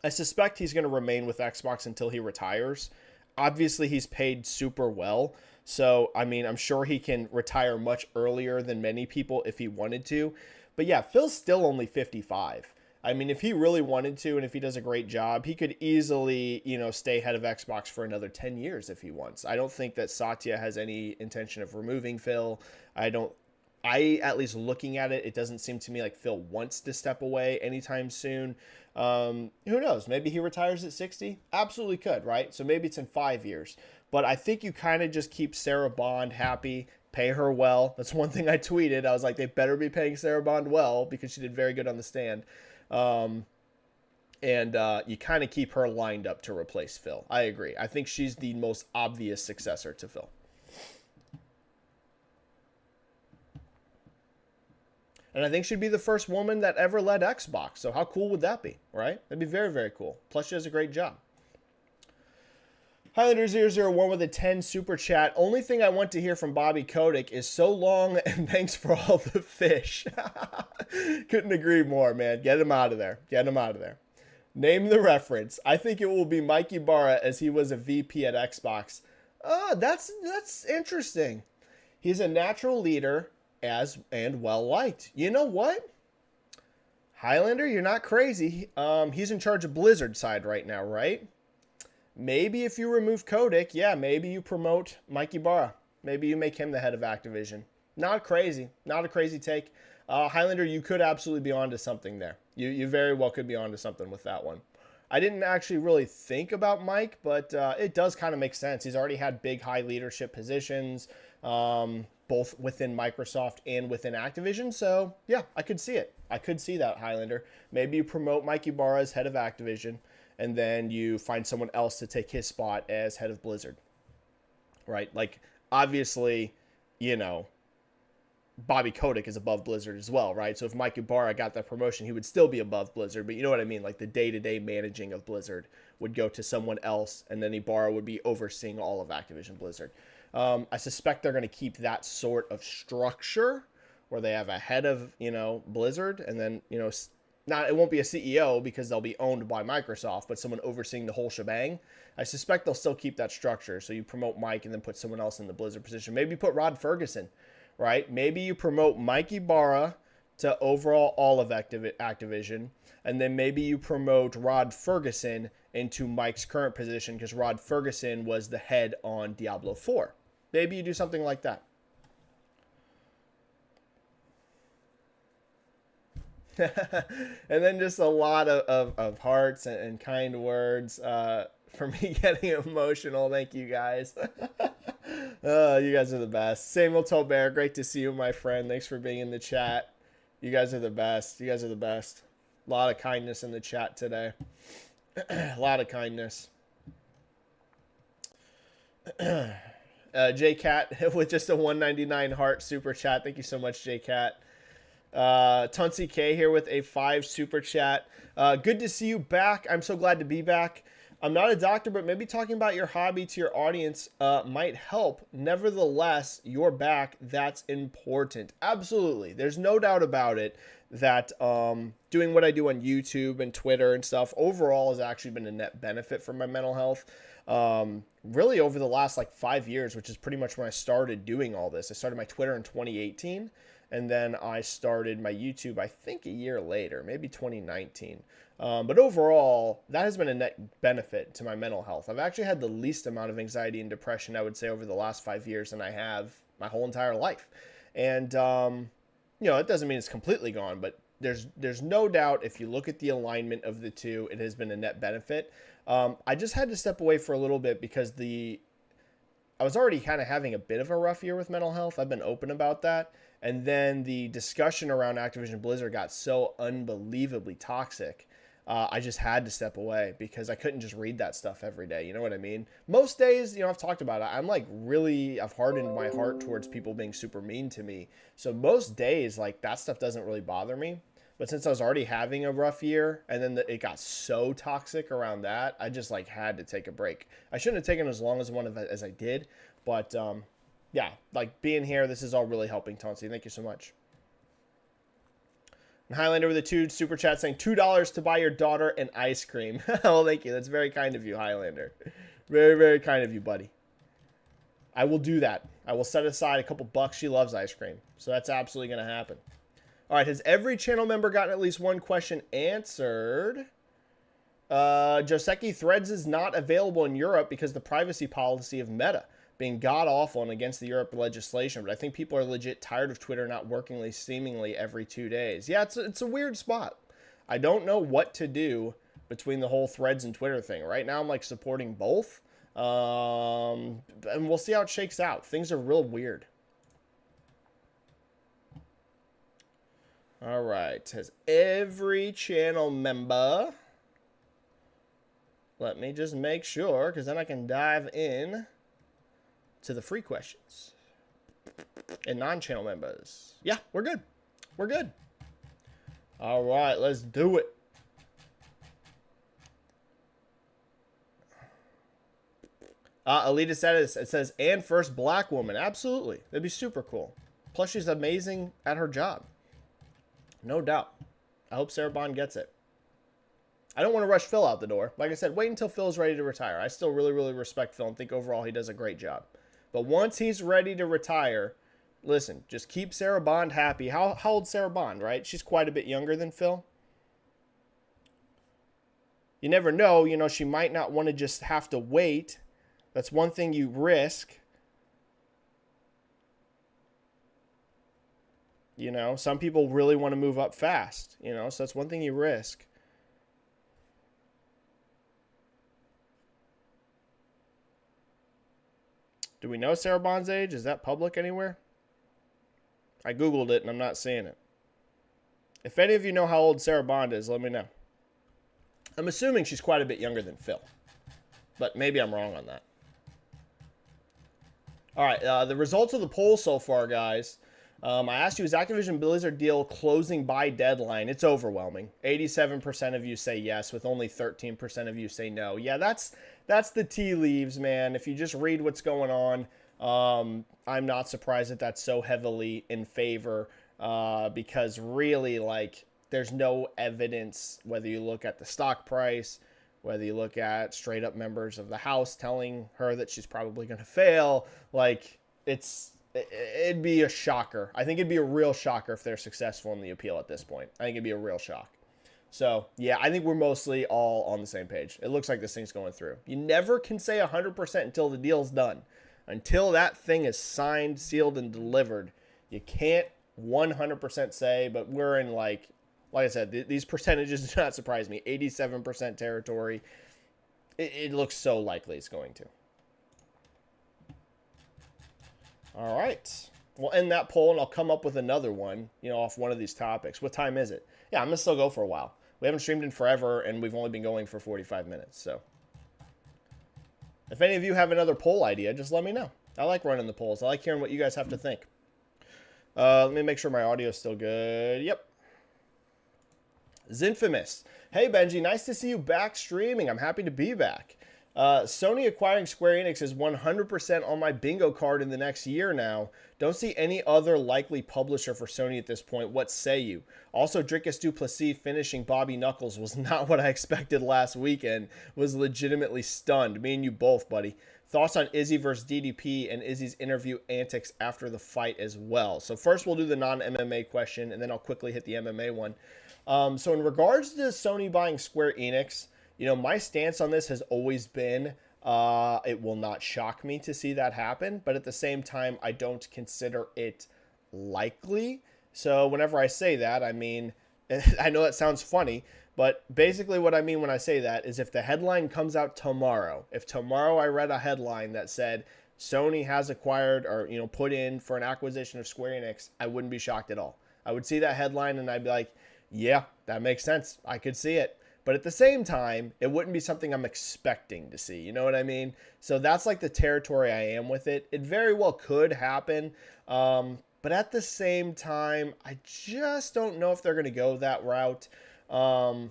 I suspect he's going to remain with Xbox until he retires. Obviously, he's paid super well. So, I mean, I'm sure he can retire much earlier than many people if he wanted to. But yeah, Phil's still only 55. I mean, if he really wanted to and if he does a great job, he could easily, stay head of Xbox for another 10 years if he wants. I don't think that Satya has any intention of removing Phil. At least looking at it, it doesn't seem to me like Phil wants to step away anytime soon. Who knows? Maybe he retires at 60. Absolutely could, right? So maybe it's in 5 years. But I think you kind of just keep Sarah Bond happy, pay her well. That's one thing I tweeted. I was like, they better be paying Sarah Bond well because she did very good on the stand. And you kind of keep her lined up to replace Phil. I agree. I think she's the most obvious successor to Phil. And I think she'd be the first woman that ever led Xbox. So how cool would that be, right? That'd be very, very cool. Plus, she does a great job. Highlander001 with a 10 super chat. Only thing I want to hear from Bobby Kotick is so long and thanks for all the fish. Couldn't agree more, man. Get him out of there. Get him out of there. Name the reference. I think it will be Mike Ibarra as he was a VP at Xbox. That's interesting. He's a natural leader and well liked. You know what? Highlander, you're not crazy. He's in charge of Blizzard side right now, right? Maybe if you remove Kotick, maybe you promote Mike Ibarra. Maybe you make him the head of Activision. Not crazy. Not a crazy take. Highlander, you could absolutely be onto something there. You very well could be onto something with that one. I didn't actually really think about Mike, but it does kind of make sense. He's already had big, high leadership positions, both within Microsoft and within Activision. So, yeah, I could see it. I could see that, Highlander. Maybe you promote Mike Ibarra as head of Activision, and then you find someone else to take his spot as head of Blizzard. Right? Like, obviously, Bobby Kotick is above Blizzard as well, right? So if Mike Ibarra got that promotion, he would still be above Blizzard. But you know what I mean? Like the day-to-day managing of Blizzard would go to someone else, and then Ibarra would be overseeing all of Activision Blizzard. I suspect they're going to keep that sort of structure where they have a head of, Blizzard, and then, it won't be a CEO because they'll be owned by Microsoft, but someone overseeing the whole shebang. I suspect they'll still keep that structure. So you promote Mike and then put someone else in the Blizzard position. Maybe put Rod Ferguson, right? Maybe you promote Mike Ibarra to overall all of Activision, and then maybe you promote Rod Ferguson into Mike's current position because Rod Ferguson was the head on Diablo 4. Maybe you do something like that. And then just a lot of hearts and kind words for me getting emotional. Thank you guys. You guys are the best. Samuel Tolbert, great to see you, my friend. Thanks for being in the chat. You guys are the best. You guys are the best. A lot of kindness in the chat today. A lot of kindness. JCat with just a 199 heart super chat. Thank you so much, JCat. Tunsi K here with a 5 super chat. Good to see you back. I'm so glad to be back. I'm not a doctor, but maybe talking about your hobby to your audience might help. Nevertheless, you're back. That's important. Absolutely. There's no doubt about it that doing what I do on YouTube and Twitter and stuff overall has actually been a net benefit for my mental health. Really over the last 5 years, which is pretty much when I started doing all this. I started my Twitter in 2018. And then I started my YouTube, I think a year later, maybe 2019. But overall, that has been a net benefit to my mental health. I've actually had the least amount of anxiety and depression, I would say, over the last 5 years than I have my whole entire life. And, it doesn't mean it's completely gone, but there's no doubt if you look at the alignment of the two, it has been a net benefit. I just had to step away for a little bit because I was already kind of having a bit of a rough year with mental health. I've been open about that. And then the discussion around Activision Blizzard got so unbelievably toxic. I just had to step away because I couldn't just read that stuff every day. You know what I mean? Most days, I've talked about it. I'm like I've hardened my heart towards people being super mean to me. So most days, like that stuff doesn't really bother me. But since I was already having a rough year and then it got so toxic around that, I just like had to take a break. I shouldn't have taken as long as I did. But yeah, like being here, this is all really helping, Tonsi. Thank you so much. And Highlander with a 2 super chat saying $2 to buy your daughter an ice cream. Oh, thank you. That's very kind of you, Highlander. Very, very kind of you, buddy. I will do that. I will set aside a couple bucks. She loves ice cream. So that's absolutely going to happen. All right. Has every channel member gotten at least one question answered? Joseki Threads is not available in Europe because the privacy policy of Meta being god-awful and against the Europe legislation. But I think people are legit tired of Twitter not working seemingly every 2 days. Yeah, it's a weird spot. I don't know what to do between the whole Threads and Twitter thing. Right now, I'm like supporting both. And we'll see how it shakes out. Things are real weird. All right. Has every channel member... Let me just make sure, because then I can dive in to the free questions. And non-channel members. Yeah, we're good. We're good. All right, let's do it. Alita said it says, and first black woman. Absolutely. That'd be super cool. Plus, she's amazing at her job. No doubt. I hope Sarah Bond gets it. I don't want to rush Phil out the door. Like I said, wait until Phil's ready to retire. I still really, really respect Phil and think overall he does a great job. But once he's ready to retire, listen, just keep Sarah Bond happy. How old's Sarah Bond, right? She's quite a bit younger than Phil. You never know. She might not want to just have to wait. That's one thing you risk. Some people really want to move up fast. So that's one thing you risk. Do we know Sarah Bond's age? Is that public anywhere? I Googled it and I'm not seeing it. If any of you know how old Sarah Bond is, let me know. I'm assuming she's quite a bit younger than Phil. But maybe I'm wrong on that. All right, the results of the poll so far, guys. I asked you, is Activision Blizzard deal closing by deadline? It's overwhelming. 87% of you say yes, with only 13% of you say no. Yeah, that's the tea leaves, man. If you just read what's going on, I'm not surprised that that's so heavily in favor because really, there's no evidence, whether you look at the stock price, whether you look at straight up members of the House telling her that she's probably going to fail. It'd be a shocker. I think it'd be a real shocker if they're successful in the appeal at this point. I think it'd be a real shock. So, yeah, I think we're mostly all on the same page. It looks like this thing's going through. You never can say 100% until the deal's done. Until that thing is signed, sealed, and delivered, you can't 100% say, but we're in, like I said, these percentages do not surprise me. 87% territory. It looks so likely it's going to. All right. We'll end that poll, and I'll come up with another one, off one of these topics. What time is it? Yeah, I'm going to still go for a while. We haven't streamed in forever, and we've only been going for 45 minutes, so. If any of you have another poll idea, just let me know. I like running the polls. I like hearing what you guys have to think. Let me make sure my audio is still good. Yep. Zinfamous. Hey, Benji, nice to see you back streaming. I'm happy to be back. Sony acquiring Square Enix is 100% on my bingo card in the next year now. Don't see any other likely publisher for Sony at this point. What say you? Also, Drickus du Plessis finishing Bobby Knuckles was not what I expected last weekend. Was legitimately stunned. Me and you both, buddy. Thoughts on Izzy versus DDP and Izzy's interview antics after the fight as well. So first we'll do the non-MMA question, and then I'll quickly hit the MMA one. So in regards to Sony buying Square Enix, my stance on this has always been it will not shock me to see that happen. But at the same time, I don't consider it likely. So whenever I say that, I mean, I know that sounds funny, but basically what I mean when I say that is if the headline comes out tomorrow, if tomorrow I read a headline that said Sony has acquired or, put in for an acquisition of Square Enix, I wouldn't be shocked at all. I would see that headline and I'd be like, yeah, that makes sense. I could see it. But at the same time, it wouldn't be something I'm expecting to see. You know what I mean? So that's like the territory I am with it. It very well could happen. But at the same time, I just don't know if they're going to go that route. The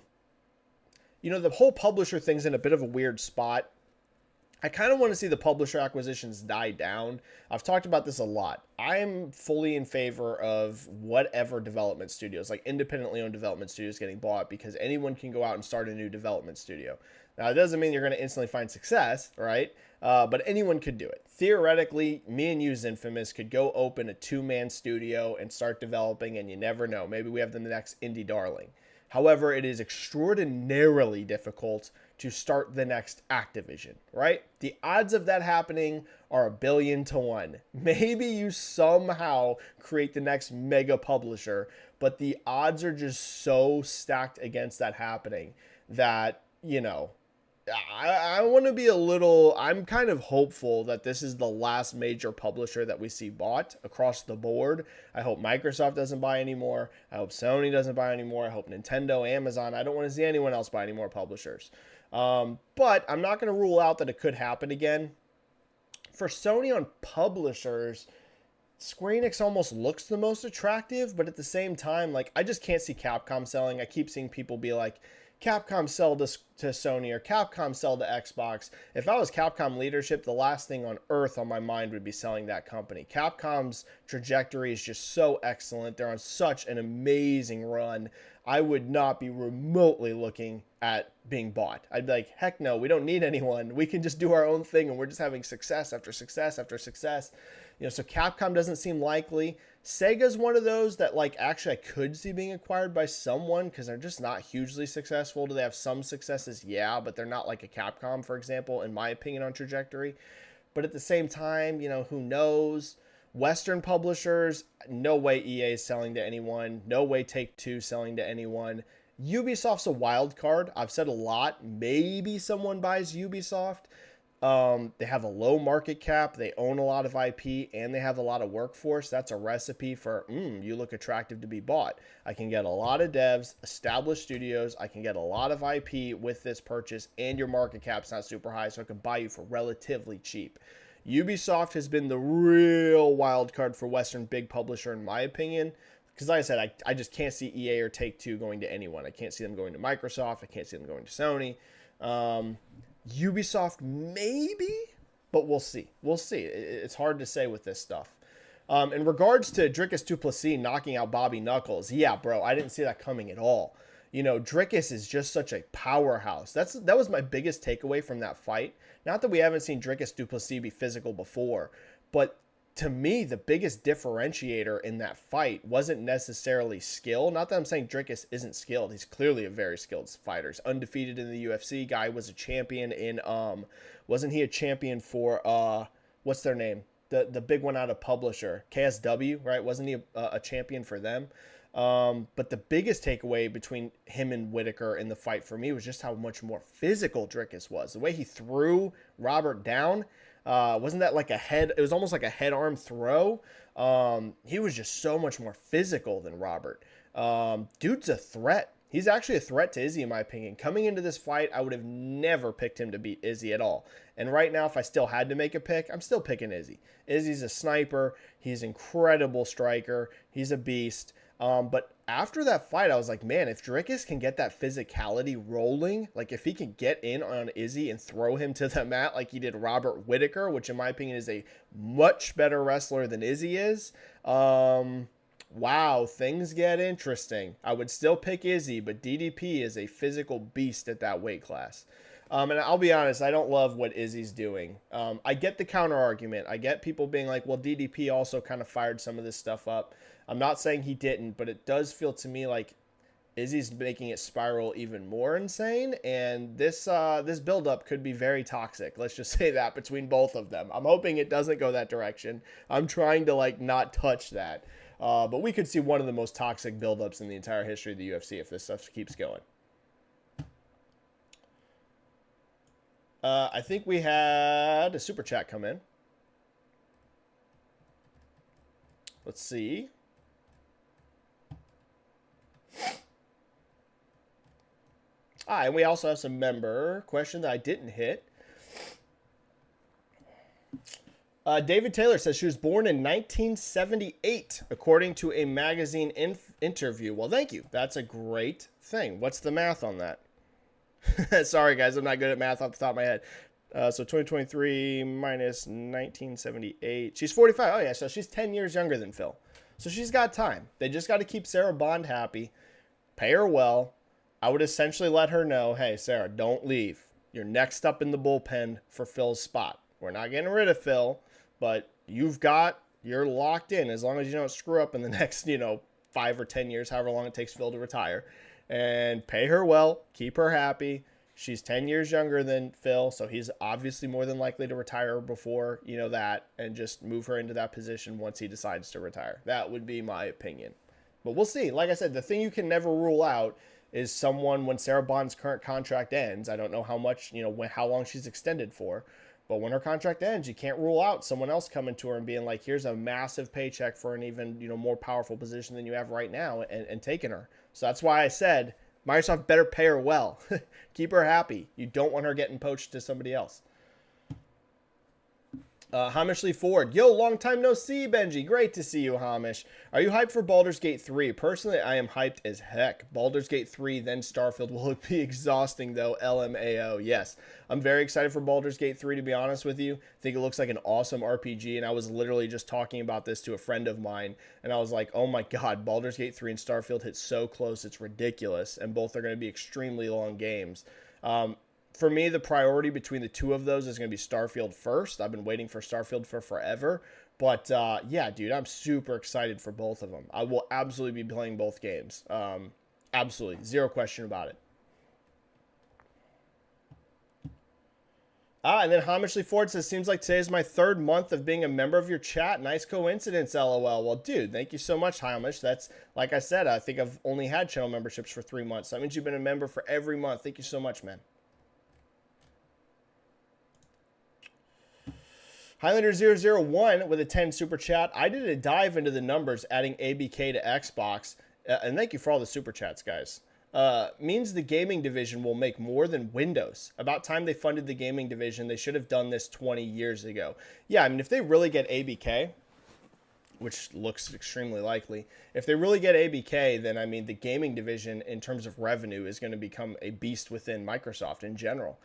whole publisher thing's in a bit of a weird spot. I kind of want to see the publisher acquisitions die down. I've talked about this a lot. I'm fully in favor of whatever development studios, like independently owned development studios, getting bought, because anyone can go out and start a new development studio. Now, it doesn't mean you're going to instantly find success, right? But anyone could do it. Theoretically, me and you, Zinfamous, could go open a two-man studio and start developing, and you never know. Maybe we have the next indie darling. However, it is extraordinarily difficult to start the next Activision, right? The odds of that happening are 1,000,000,000 to 1. Maybe you somehow create the next mega publisher, but the odds are just so stacked against that happening that, I want to be I'm kind of hopeful that this is the last major publisher that we see bought across the board. I hope Microsoft doesn't buy anymore. I hope Sony doesn't buy anymore. I hope Nintendo, Amazon. I don't want to see anyone else buy any more publishers. But I'm not going to rule out that it could happen again. For Sony on publishers, Square Enix almost looks the most attractive, but at the same time, I just can't see Capcom selling. I keep seeing people be like, Capcom sell to Sony or Capcom sell to Xbox. If I was Capcom leadership, the last thing on earth on my mind would be selling that company. Capcom's trajectory is just so excellent. They're on such an amazing run. I would not be remotely looking at being bought. I'd be like, heck no, we don't need anyone. We can just do our own thing, and we're just having success after success after success. So Capcom doesn't seem likely. Sega's one of those that actually I could see being acquired by someone because they're just not hugely successful. Do they have some successes? Yeah, but they're not like a Capcom, for example, in my opinion, on trajectory. But at the same time, who knows? Western publishers, no way EA is selling to anyone. No way Take-Two selling to anyone. Ubisoft's a wild card. I've said a lot. Maybe someone buys Ubisoft. They have a low market cap, they own a lot of IP, and they have a lot of workforce. That's a recipe for, you look attractive to be bought. I can get a lot of devs, established studios, I can get a lot of IP with this purchase, and your market cap's not super high, so I can buy you for relatively cheap. Ubisoft has been the real wild card for Western big publisher, in my opinion, because like I said, I just can't see EA or Take-Two going to anyone. I can't see them going to Microsoft. I can't see them going to Sony. Ubisoft maybe, but we'll see. We'll see. It's hard to say with this stuff. In regards to Dricus du Plessis knocking out Bobby Knuckles, yeah, bro, I didn't see that coming at all. Dricus is just such a powerhouse. That was my biggest takeaway from that fight. Not that we haven't seen Dricus du Plessis be physical before, but to me, the biggest differentiator in that fight wasn't necessarily skill. Not that I'm saying Dricus isn't skilled. He's clearly a very skilled fighter. He's undefeated in the UFC. Guy was a champion in, wasn't he a champion for, what's their name? The big one out of Publisher, KSW, right? Wasn't he a champion for them? But the biggest takeaway between him and Whitaker in the fight for me was just how much more physical Dricus was. The way he threw Robert down, wasn't that like a head? It was almost like a head arm throw. He was just so much more physical than Robert. Dude's a threat. He's actually a threat to Izzy, in my opinion. Coming into this fight, I would have never picked him to beat Izzy at all. And right now, if I still had to make a pick, I'm still picking Izzy. Izzy's a sniper. He's an incredible striker. He's a beast. But after that fight, I was like, man, if Dricus can get that physicality rolling, like if he can get in on Izzy and throw him to the mat like he did Robert Whitaker, which in my opinion is a much better wrestler than Izzy is, wow, things get interesting. I would still pick Izzy, but DDP is a physical beast at that weight class. And I'll be honest, I don't love what Izzy's doing. I get the counter argument. I get people being like, well, DDP also kind of fired some of this stuff up. I'm not saying he didn't, but it does feel to me like Izzy's making it spiral even more insane, and this build-up could be very toxic. Let's just say that between both of them. I'm hoping it doesn't go that direction. I'm trying to not touch that. But we could see one of the most toxic build-ups in the entire history of the UFC if this stuff keeps going. I think we had a super chat come in. Let's see. And we also have some member question that I didn't hit. David Taylor says she was born in 1978, according to a magazine interview. Well, thank you. That's a great thing. What's the math on that? Sorry, guys. I'm not good at math off the top of my head. So 2023 minus 1978. She's 45. Oh, yeah. So she's 10 years younger than Phil. So she's got time. They just got to keep Sarah Bond happy. Pay her well. I would essentially let her know, hey, Sarah, don't leave. You're next up in the bullpen for Phil's spot. We're not getting rid of Phil, but you're locked in as long as you don't screw up in the next, 5 or 10 years, however long it takes Phil to retire. And pay her well, keep her happy. She's 10 years younger than Phil, so he's obviously more than likely to retire before, that, and just move her into that position once he decides to retire. That would be my opinion. But we'll see. Like I said, the thing you can never rule out is someone, when Sarah Bond's current contract ends, I don't know how much, how long she's extended for, but when her contract ends, you can't rule out someone else coming to her and being like, here's a massive paycheck for an even, more powerful position than you have right now, and taking her. So that's why I said Microsoft better pay her well. Keep her happy. You don't want her getting poached to somebody else. Hamish Lee Ford. Yo, long time no see, Benji. Great to see you, Hamish. Are you hyped for Baldur's Gate 3? Personally, I am hyped as heck. Baldur's Gate 3, then Starfield. Will it be exhausting, though? LMAO. Yes. I'm very excited for Baldur's Gate 3, to be honest with you. I think it looks like an awesome RPG, and I was literally just talking about this to a friend of mine, and I was like, oh my god, Baldur's Gate 3 and Starfield hit so close, it's ridiculous, and both are going to be extremely long games. For me, the priority between the two of those is going to be Starfield first. I've been waiting for Starfield for forever. But, yeah, dude, I'm super excited for both of them. I will absolutely be playing both games. Absolutely. Zero question about it. And then Hamish Lee Ford says, seems like today is my 3rd month of being a member of your chat. Nice coincidence, LOL. Well, dude, thank you so much, Hamish. That's, like I said, I think I've only had channel memberships for 3 months. That means you've been a member for every month. Thank you so much, man. Highlander001 with a 10 super chat. I did a dive into the numbers adding ABK to Xbox. And thank you for all the super chats, guys. Means the gaming division will make more than Windows. About time they funded the gaming division. They should have done this 20 years ago. Yeah, I mean, if they really get ABK, which looks extremely likely, if they really get ABK, then, I mean, the gaming division in terms of revenue is going to become a beast within Microsoft in general.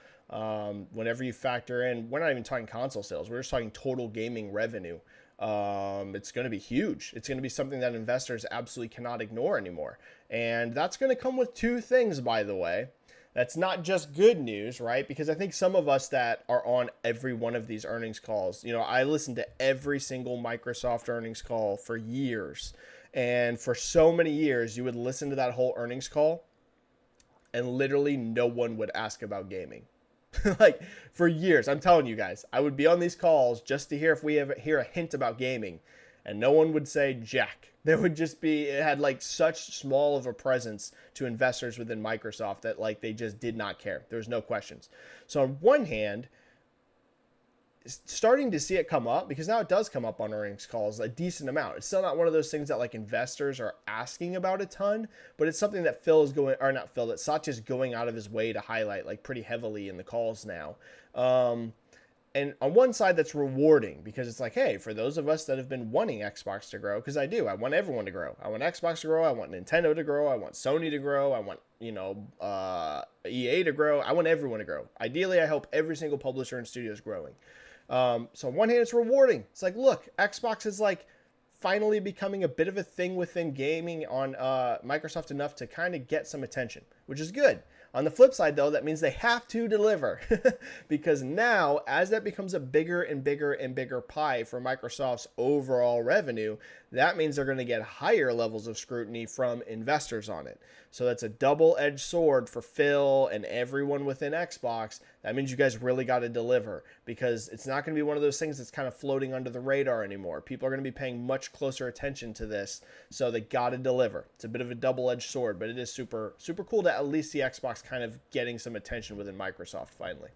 Whenever you factor in, we're not even talking console sales, we're just talking total gaming revenue. It's going to be huge. It's going to be something that investors absolutely cannot ignore anymore. And that's going to come with 2 things, by the way. That's not just good news, right? Because I think some of us that are on every one of these earnings calls, I listened to every single Microsoft earnings call for years. And for so many years, you would listen to that whole earnings call and literally no one would ask about gaming. Like, for years, I'm telling you guys, I would be on these calls just to hear if we ever hear a hint about gaming, and no one would say jack. There would just be, it had like such small of a presence to investors within Microsoft that like they just did not care. There was no questions. So on one hand, starting to see it come up, because now it does come up on earnings calls a decent amount. It's still not one of those things that like investors are asking about a ton, but it's something that that Satya's going out of his way to highlight like pretty heavily in the calls now. And on one side, that's rewarding because it's like, hey, for those of us that have been wanting Xbox to grow, because I do, I want everyone to grow. I want Xbox to grow. I want Nintendo to grow. I want Sony to grow. I want, EA to grow. I want everyone to grow. Ideally, I hope every single publisher and studio is growing. So on one hand, it's rewarding. It's like, look, Xbox is like finally becoming a bit of a thing within gaming on Microsoft enough to kind of get some attention, which is good. On the flip side, though, that means they have to deliver because now, as that becomes a bigger and bigger and bigger pie for Microsoft's overall revenue, that means they're going to get higher levels of scrutiny from investors on it. So that's a double-edged sword for Phil and everyone within Xbox. That means you guys really got to deliver because it's not going to be one of those things that's kind of floating under the radar anymore. People are going to be paying much closer attention to this, so they got to deliver. It's a bit of a double-edged sword, but it is super, super cool to at least see Xbox kind of getting some attention within Microsoft finally.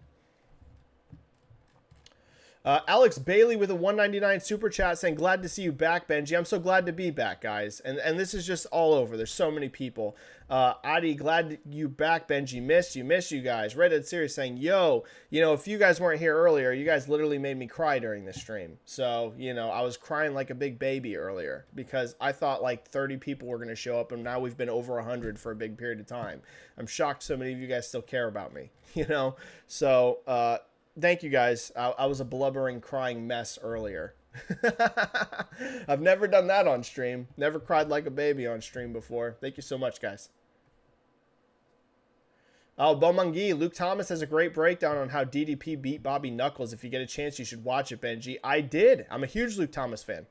Alex Bailey with a 199 super chat saying, glad to see you back, Benji. I'm so glad to be back, guys. And this is just all over. There's so many people. Adi, glad you back, Benji. Miss you guys. Red Dead Series saying, yo, if you guys weren't here earlier, you guys literally made me cry during this stream. So, I was crying like a big baby earlier because I thought like 30 people were going to show up, and now we've been over 100 for a big period of time. I'm shocked so many of you guys still care about me, So, thank you guys. I was a blubbering, crying mess earlier. I've never done that on stream. Never cried like a baby on stream before. Thank you so much, guys. Oh, Bomangi, Luke Thomas has a great breakdown on how DDP beat Bobby Knuckles. If you get a chance, you should watch it, Benji. I did. I'm a huge Luke Thomas fan.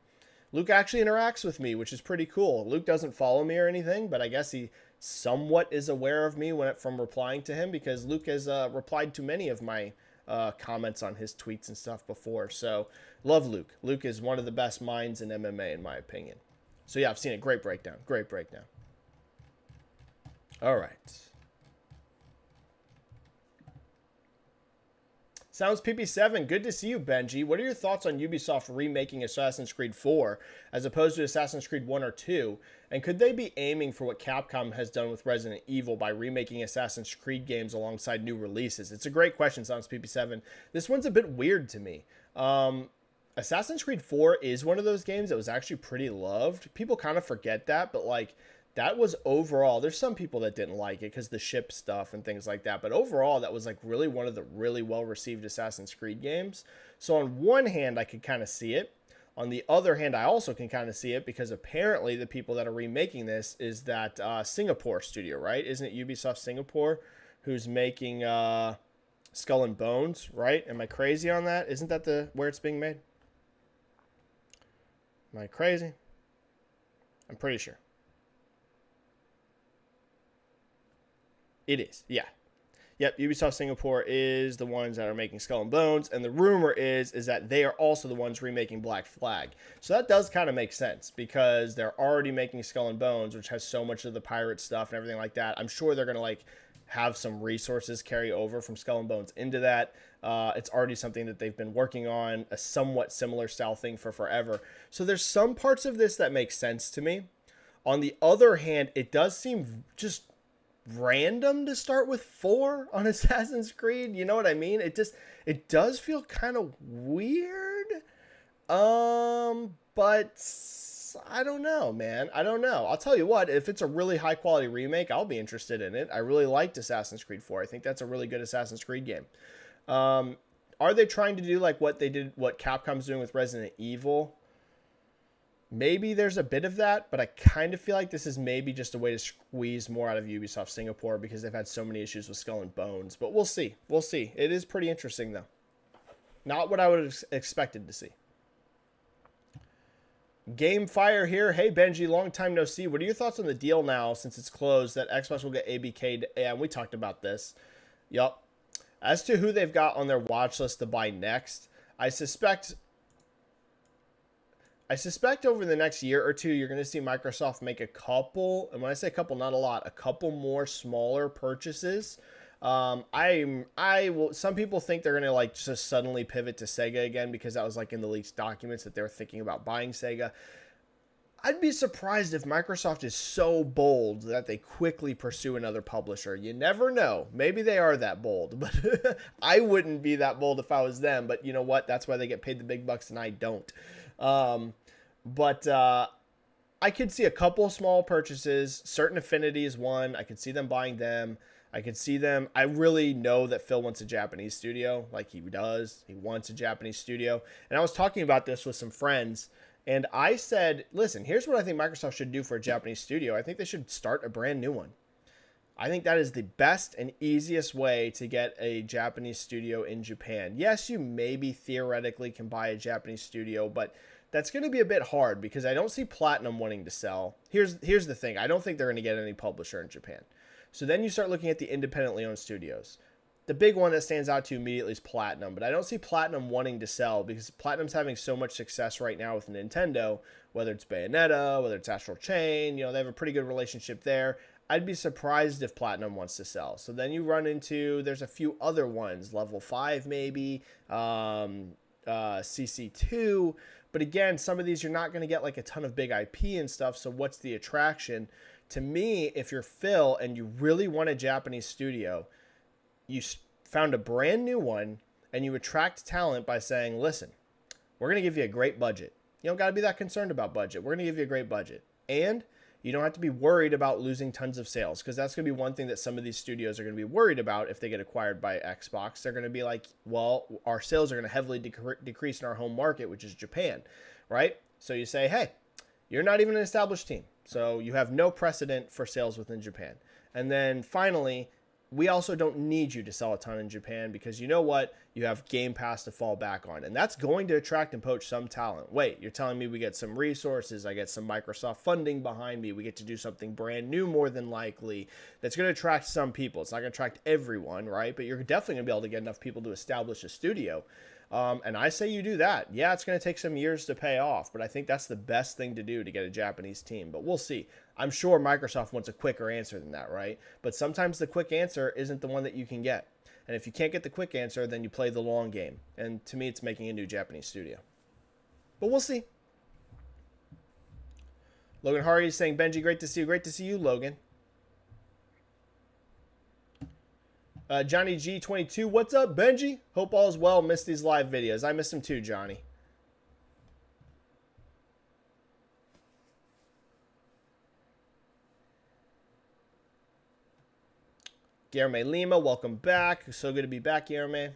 Luke actually interacts with me, which is pretty cool. Luke doesn't follow me or anything, but I guess he somewhat is aware of me from replying to him, because Luke has replied to many of my comments on his tweets and stuff before. So love Luke. Luke is one of the best minds in MMA in my opinion. So yeah, I've seen it. Great breakdown. All right. Sounds PP7, good to see you, Benji. What are your thoughts on Ubisoft remaking Assassin's Creed 4 as opposed to Assassin's Creed 1 or 2? And could they be aiming for what Capcom has done with Resident Evil by remaking Assassin's Creed games alongside new releases? It's a great question, Sounds PP7. This one's a bit weird to me. Assassin's Creed 4 is one of those games that was actually pretty loved. People kind of forget that, but like, that was overall, there's some people that didn't like it because the ship stuff and things like that. But overall, that was like really one of the really well-received Assassin's Creed games. So on one hand, I could kind of see it. On the other hand, I also can kind of see it because apparently the people that are remaking this is that Singapore studio, right? Isn't it Ubisoft Singapore who's making Skull and Bones, right? Am I crazy on that? Isn't that where it's being made? Am I crazy? I'm pretty sure. It is, yeah. Yep, Ubisoft Singapore is the ones that are making Skull and Bones, and the rumor is that they are also the ones remaking Black Flag. So that does kind of make sense, because they're already making Skull and Bones, which has so much of the pirate stuff and everything like that. I'm sure they're going to like have some resources carry over from Skull and Bones into that. It's already something that they've been working on, a somewhat similar style thing for forever. So there's some parts of this that make sense to me. On the other hand, it does seem just random to start with 4 on Assassin's Creed. You know what I mean? It does feel kind of weird. But I don't know, man. I don't know. I'll tell you what, if it's a really high quality remake, I'll be interested in it. I really liked Assassin's Creed 4. I think that's a really good Assassin's Creed game. Are they trying to do like what Capcom's doing with Resident Evil? Maybe there's a bit of that, but I kind of feel like this is maybe just a way to squeeze more out of Ubisoft Singapore because they've had so many issues with Skull and Bones. But we'll see. We'll see. It is pretty interesting, though. Not what I would have expected to see. Game Fire here. Hey, Benji, long time no see. What are your thoughts on the deal now since it's closed that Xbox will get ABK'd? Yeah, we talked about this. Yup. As to who they've got on their watch list to buy next, I suspect over the next year or two, you're going to see Microsoft make a couple, and when I say a couple, not a lot, a couple more smaller purchases. Some people think they're going to like just suddenly pivot to Sega again because that was like in the leaked documents that they're thinking about buying Sega. I'd be surprised if Microsoft is so bold that they quickly pursue another publisher. You never know. Maybe they are that bold, but I wouldn't be that bold if I was them. But you know what? That's why they get paid the big bucks and I don't. But I could see a couple small purchases. Certain Affinity is one. I could see them buying them. I could see them. I really know that Phil wants a Japanese studio, like he does. He wants a Japanese studio. And I was talking about this with some friends, and I said, listen, here's what I think Microsoft should do for a Japanese studio. I think they should start a brand new one. I think that is the best and easiest way to get a Japanese studio in Japan. Yes, you maybe theoretically can buy a Japanese studio, but that's going to be a bit hard because I don't see Platinum wanting to sell. Here's the thing. I don't think they're going to get any publisher in Japan. So then you start looking at the independently owned studios. The big one that stands out to you immediately is Platinum, but I don't see Platinum wanting to sell because Platinum's having so much success right now with Nintendo, whether it's Bayonetta, whether it's Astral Chain, they have a pretty good relationship there. I'd be surprised if Platinum wants to sell. So then you run into, there's a few other ones, Level 5 maybe, CC2. But again, some of these you're not going to get like a ton of big IP and stuff. So what's the attraction? To me, if you're Phil and you really want a Japanese studio, you found a brand new one and you attract talent by saying, listen, we're going to give you a great budget. You don't got to be that concerned about budget. We're going to give you a great budget. And you don't have to be worried about losing tons of sales, because that's going to be one thing that some of these studios are going to be worried about if they get acquired by Xbox. They're going to be like, well, our sales are going to heavily decrease in our home market, which is Japan, right? So you say, hey, you're not even an established team, so you have no precedent for sales within Japan. And then finally, we also don't need you to sell a ton in Japan, because you know what? You have Game Pass to fall back on. And that's going to attract and poach some talent. Wait, you're telling me we get some resources, I get some Microsoft funding behind me, we get to do something brand new more than likely. That's going to attract some people. It's not going to attract everyone, right? But you're definitely going to be able to get enough people to establish a studio. And I say you do that. Yeah, it's going to take some years to pay off, but I think that's the best thing to do to get a Japanese team. But we'll see. I'm sure Microsoft wants a quicker answer than that, right? But sometimes the quick answer isn't the one that you can get. And if you can't get the quick answer, then you play the long game. And to me, it's making a new Japanese studio. But we'll see. Logan Hari is saying, Benji, great to see you. Great to see you, Logan. Johnny G22, what's up, Benji? Hope all is well. Missed these live videos. I missed them too, Johnny. Guillermo Lima, welcome back. So good to be back, Guillermo.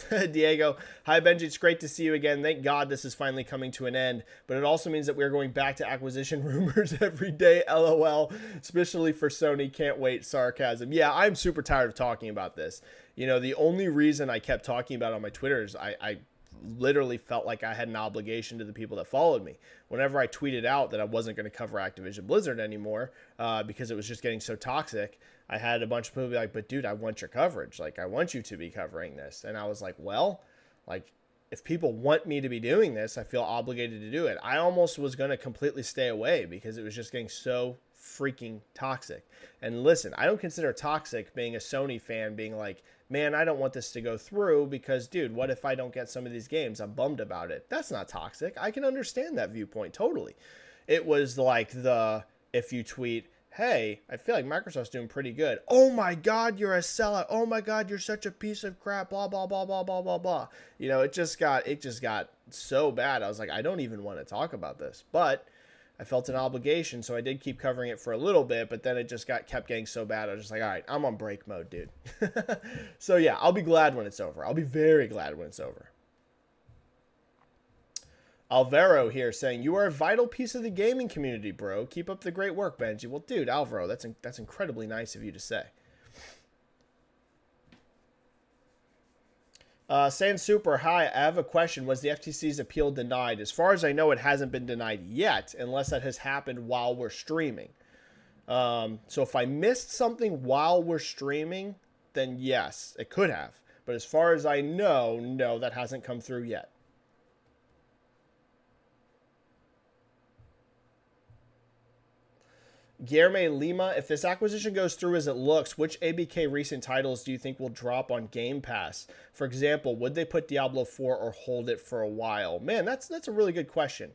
Diego, hi Benji, it's great to see you again. Thank God this is finally coming to an end, but it also means that we're going back to acquisition rumors every day, LOL, especially for Sony. Can't wait, sarcasm. Yeah, I'm super tired of talking about this. You know, the only reason I kept talking about it on my Twitter is I literally felt like I had an obligation to the people that followed me. Whenever I tweeted out that I wasn't going to cover Activision Blizzard anymore because it was just getting so toxic, I had a bunch of people be like, but dude, I want your coverage. Like, I want you to be covering this. And I was like, well, like, if people want me to be doing this, I feel obligated to do it. I almost was going to completely stay away because it was just getting so freaking toxic. And listen, I don't consider toxic being a Sony fan being like, man, I don't want this to go through because, dude, what if I don't get some of these games? I'm bummed about it. That's not toxic. I can understand that viewpoint totally. It was like if you tweet, hey, I feel like Microsoft's doing pretty good. Oh my God, you're a sellout. Oh my God, you're such a piece of crap. Blah, blah, blah, blah, blah, blah, blah. You know, it just got so bad. I was like, I don't even want to talk about this. But I felt an obligation, so I did keep covering it for a little bit, but then it just kept getting so bad. I was just like, all right, I'm on break mode, dude. So yeah, I'll be glad when it's over. I'll be very glad when it's over. Alvaro here saying, you are a vital piece of the gaming community, bro. Keep up the great work, Benji. Well, dude, Alvaro, that's incredibly nice of you to say. Sand Super, hi, I have a question. Was the FTC's appeal denied? As far as I know, it hasn't been denied yet, unless that has happened while we're streaming. So if I missed something while we're streaming, then yes, it could have. But as far as I know, no, that hasn't come through yet. Guillermo Lima, if this acquisition goes through as it looks, which ABK recent titles do you think will drop on Game Pass? For example, would they put Diablo 4 or hold it for a while? Man, that's a really good question.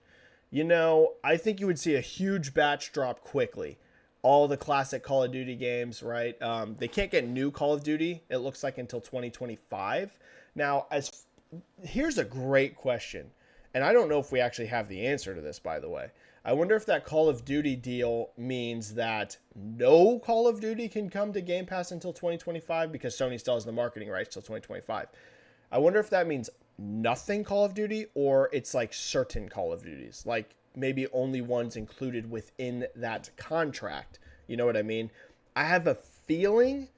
You know, I think you would see a huge batch drop quickly. All the classic Call of Duty games, right? They can't get new Call of Duty, it looks like, until 2025. Now, here's a great question. And I don't know if we actually have the answer to this, by the way. I wonder if that Call of Duty deal means that no Call of Duty can come to Game Pass until 2025 because Sony still has the marketing rights till 2025. I wonder if that means nothing Call of Duty or it's like certain Call of Duties, like maybe only ones included within that contract. You know what I mean? I have a feeling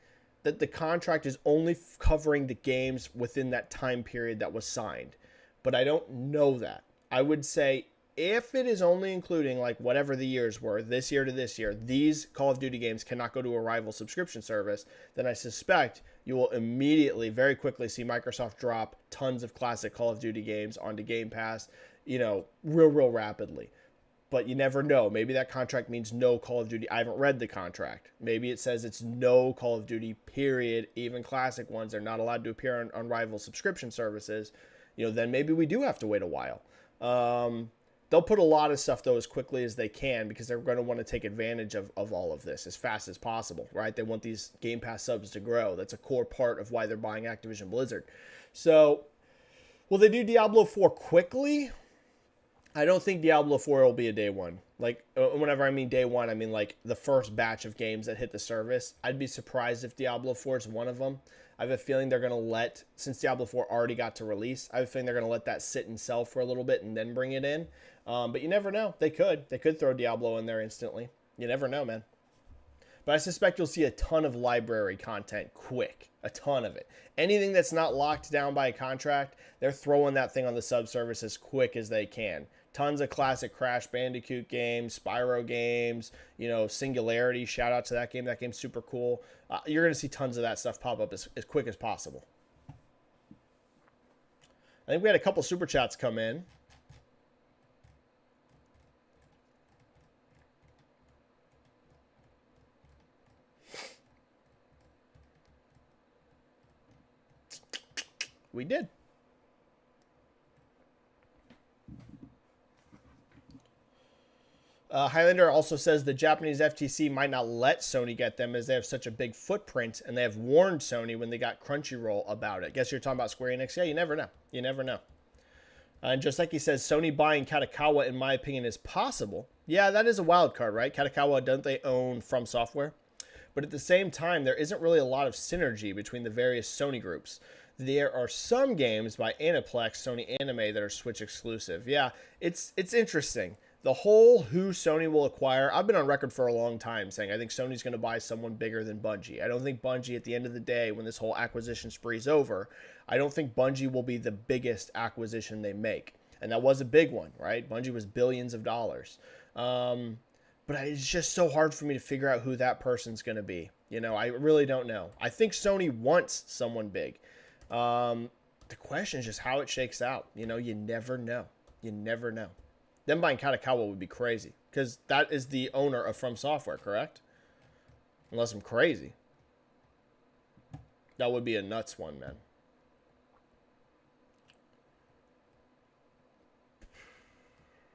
that the contract is only covering the games within that time period that was signed, but I don't know that. I would say if it is only including like whatever the years were, this year to this year, these Call of Duty games cannot go to a rival subscription service, then I suspect you will immediately, very quickly see Microsoft drop tons of classic Call of Duty games onto Game Pass, you know, real rapidly. But you never know. Maybe that contract means no Call of Duty. I haven't read the contract. Maybe it says it's no Call of Duty, period. Even classic ones are not allowed to appear on rival subscription services. Then maybe we do have to wait a while. They'll put a lot of stuff, though, as quickly as they can because they're going to want to take advantage of all of this as fast as possible, right? They want these Game Pass subs to grow. That's a core part of why they're buying Activision Blizzard. So, will they do Diablo 4 quickly? I don't think Diablo 4 will be a day one. Like, whenever I mean day one, I mean like the first batch of games that hit the service. I'd be surprised if Diablo 4 is one of them. I have a feeling they're going to since Diablo 4 already got to release, I have a feeling they're going to let that sit and sell for a little bit and then bring it in. But you never know. They could throw Diablo in there instantly. You never know, man. But I suspect you'll see a ton of library content quick. A ton of it. Anything that's not locked down by a contract, they're throwing that thing on the subservice as quick as they can. Tons of classic Crash Bandicoot games, Spyro games, Singularity. Shout out to that game. That game's super cool. You're going to see tons of that stuff pop up as quick as possible. I think we had a couple super chats come in. We did. Highlander also says the Japanese FTC might not let Sony get them as they have such a big footprint, and they have warned Sony when they got Crunchyroll about it. Guess you're talking about Square Enix? Yeah, you never know. You never know. And just like he says, Sony buying Kadokawa, in my opinion, is possible. Yeah, that is a wild card, right? Kadokawa, don't they own From Software? But at the same time, there isn't really a lot of synergy between the various Sony groups. There are some games by Aniplex, Sony Anime, that are Switch exclusive. Yeah, it's interesting. The whole who Sony will acquire, I've been on record for a long time saying I think Sony's going to buy someone bigger than Bungie. I don't think Bungie, at the end of the day, when this whole acquisition spree is over, I don't think Bungie will be the biggest acquisition they make. And that was a big one, right? Bungie was billions of dollars. But it's just so hard for me to figure out who that person's going to be. I really don't know. I think Sony wants someone big. The question is just how it shakes out. You never know. You never know. Them buying Kadokawa would be crazy because that is the owner of From Software, correct? Unless I'm crazy. That would be a nuts one, man.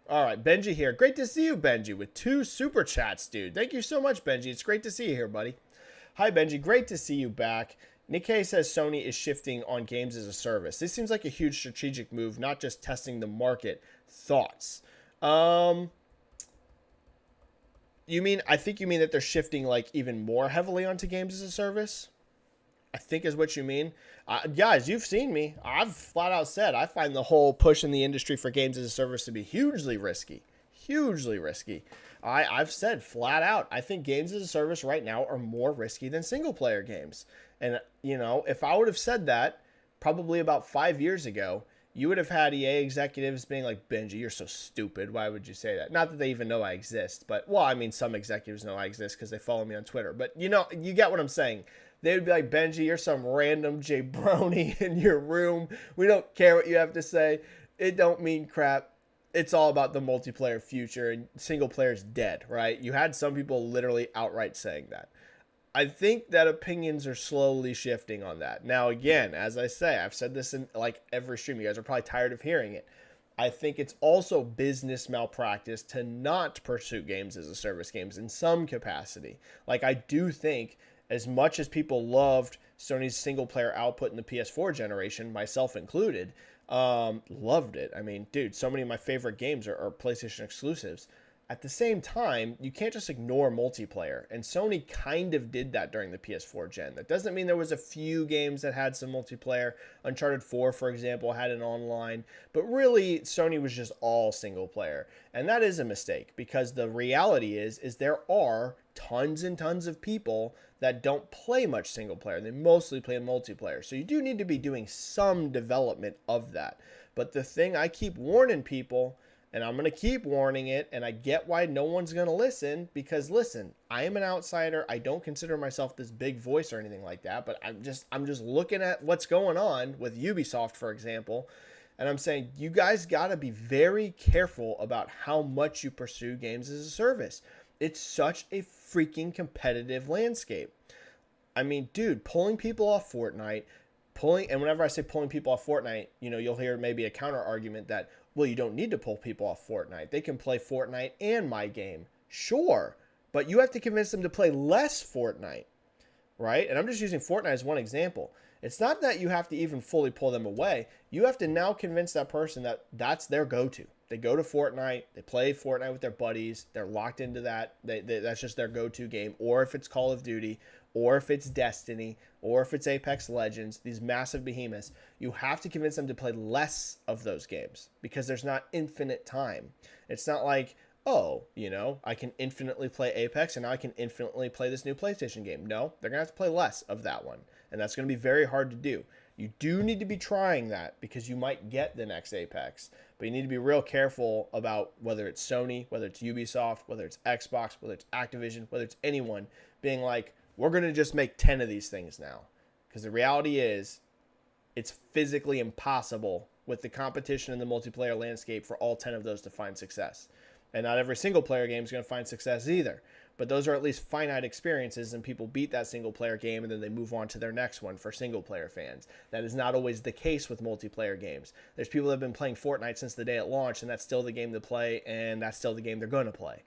All right, Benji here. Great to see you, Benji, with 2 super chats, dude. Thank you so much, Benji. It's great to see you here, buddy. Hi, Benji. Great to see you back. Nikkei says Sony is shifting on games as a service. This seems like a huge strategic move, not just testing the market. Thoughts? I think you mean that they're shifting like even more heavily onto games as a service? I think is what you mean. Guys, you've seen me. I've flat out said I find the whole push in the industry for games as a service to be hugely risky. Hugely risky. I've said flat out, I think games as a service right now are more risky than single player games. And, if I would have said that probably about 5 years ago, you would have had EA executives being like, Benji, you're so stupid. Why would you say that? Not that they even know I exist, but, some executives know I exist because they follow me on Twitter. But, you get what I'm saying. They would be like, Benji, you're some random jabroni in your room. We don't care what you have to say. It don't mean crap. It's all about the multiplayer future, and single player is dead, right? You had some people literally outright saying that. I think that opinions are slowly shifting on that. Now, again, as I say, I've said this in like every stream. You guys are probably tired of hearing it. I think it's also business malpractice to not pursue games as a service games in some capacity. Like, I do think as much as people loved Sony's single player output in the PS4 generation, myself included, loved it. I mean, dude, so many of my favorite games are PlayStation exclusives. At the same time, you can't just ignore multiplayer, and Sony kind of did that during the PS4 gen. That doesn't mean there was a few games that had some multiplayer. Uncharted 4, for example, had an online, but really, Sony was just all single player, and that is a mistake, because the reality is there are tons and tons of people that don't play much single player. They mostly play multiplayer, so you do need to be doing some development of that. But the thing I keep warning people, and I'm going to keep warning it, and I get why no one's going to listen, because listen, I am an outsider. I don't consider myself this big voice or anything like that, but I'm just looking at what's going on with Ubisoft, for example, And I'm saying you guys got to be very careful about how much you pursue games as a service. It's such a freaking competitive landscape. I mean, dude, pulling people off Fortnite, and whenever I say pulling people off Fortnite, you'll hear maybe a counter argument that, well, you don't need to pull people off Fortnite. They can play Fortnite and my game. Sure, but you have to convince them to play less Fortnite, right? And I'm just using Fortnite as one example. It's not that you have to even fully pull them away. You have to now convince that person that that's their go-to. They go to Fortnite, they play Fortnite with their buddies, they're locked into that. That's just their go-to game. Or if it's Call of Duty, or if it's Destiny, or if it's Apex Legends, these massive behemoths, you have to convince them to play less of those games because there's not infinite time. It's not like, oh, I can infinitely play Apex and now I can infinitely play this new PlayStation game. No, they're going to have to play less of that one. And that's going to be very hard to do. You do need to be trying that because you might get the next Apex. But you need to be real careful about whether it's Sony, whether it's Ubisoft, whether it's Xbox, whether it's Activision, whether it's anyone being like, we're going to just make 10 of these things now. Because the reality is, it's physically impossible with the competition in the multiplayer landscape for all 10 of those to find success. And not every single player game is going to find success either. But those are at least finite experiences, and people beat that single player game and then they move on to their next one for single player fans. That is not always the case with multiplayer games. There's people that have been playing Fortnite since the day it launched, and that's still the game to play, and that's still the game they're going to play.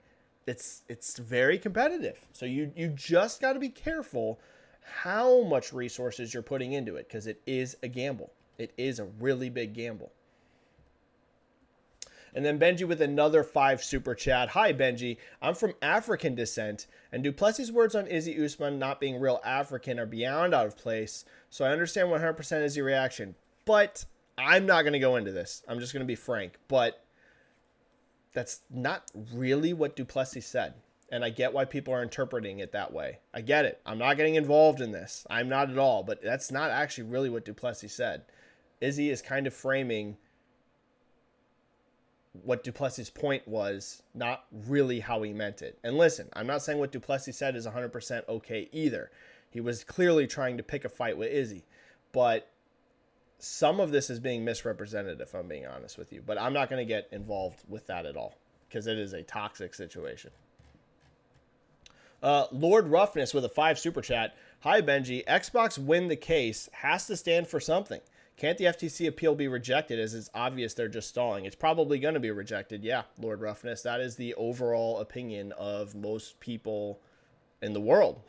It's very competitive. So you just got to be careful how much resources you're putting into it, because it is a gamble. It is a really big gamble. And then Benji with another 5 super chat. Hi, Benji. I'm from African descent, and Duplessis' words on Izzy Usman not being real African are beyond out of place, so I understand 100% Izzy reaction. But I'm not going to go into this. I'm just going to be frank. But that's not really what Duplessis said. And I get why people are interpreting it that way. I get it. I'm not getting involved in this. I'm not at all. But that's not actually really what Duplessis said. Izzy is kind of framing what Duplessis' point was, not really how he meant it. And listen, I'm not saying what Duplessis said is 100% okay either. He was clearly trying to pick a fight with Izzy. But some of this is being misrepresented, if I'm being honest with you. But I'm not going to get involved with that at all, because it is a toxic situation. Lord Roughness with a 5 super chat. Hi, Benji. Xbox win the case has to stand for something. Can't the FTC appeal be rejected, as it's obvious they're just stalling? It's probably going to be rejected. Yeah, Lord Roughness. That is the overall opinion of most people in the world.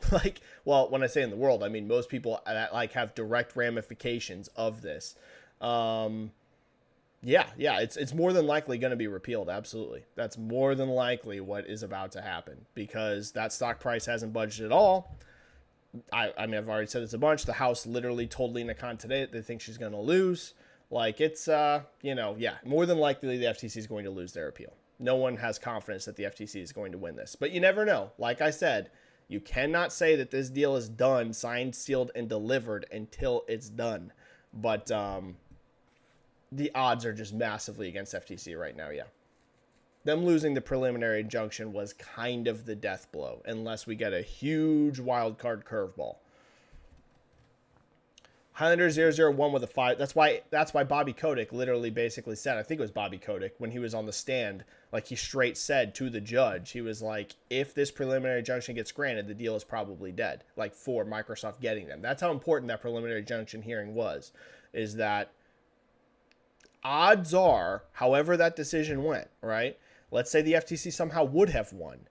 Well, when I say in the world, I mean most people that have direct ramifications of this. Yeah, it's more than likely going to be repealed. Absolutely. That's more than likely what is about to happen, because that stock price hasn't budged at all. I mean, I've already said this a bunch. The House literally told Lena Khan today that they think she's going to lose. It's, more than likely the FTC is going to lose their appeal. No one has confidence that the FTC is going to win this. But you never know. Like I said, you cannot say that this deal is done, signed, sealed, and delivered until it's done. But the odds are just massively against FTC right now, yeah. Them losing the preliminary injunction was kind of the death blow, unless we get a huge wild card curveball. Highlander 001 with a 5. That's why Bobby Kotick literally basically said, I think it was Bobby Kotick, when he was on the stand, he straight said to the judge, he was like, if this preliminary injunction gets granted, the deal is probably dead, for Microsoft getting them. That's how important that preliminary injunction hearing was, is that odds are, however that decision went, right? Let's say the FTC somehow would have won.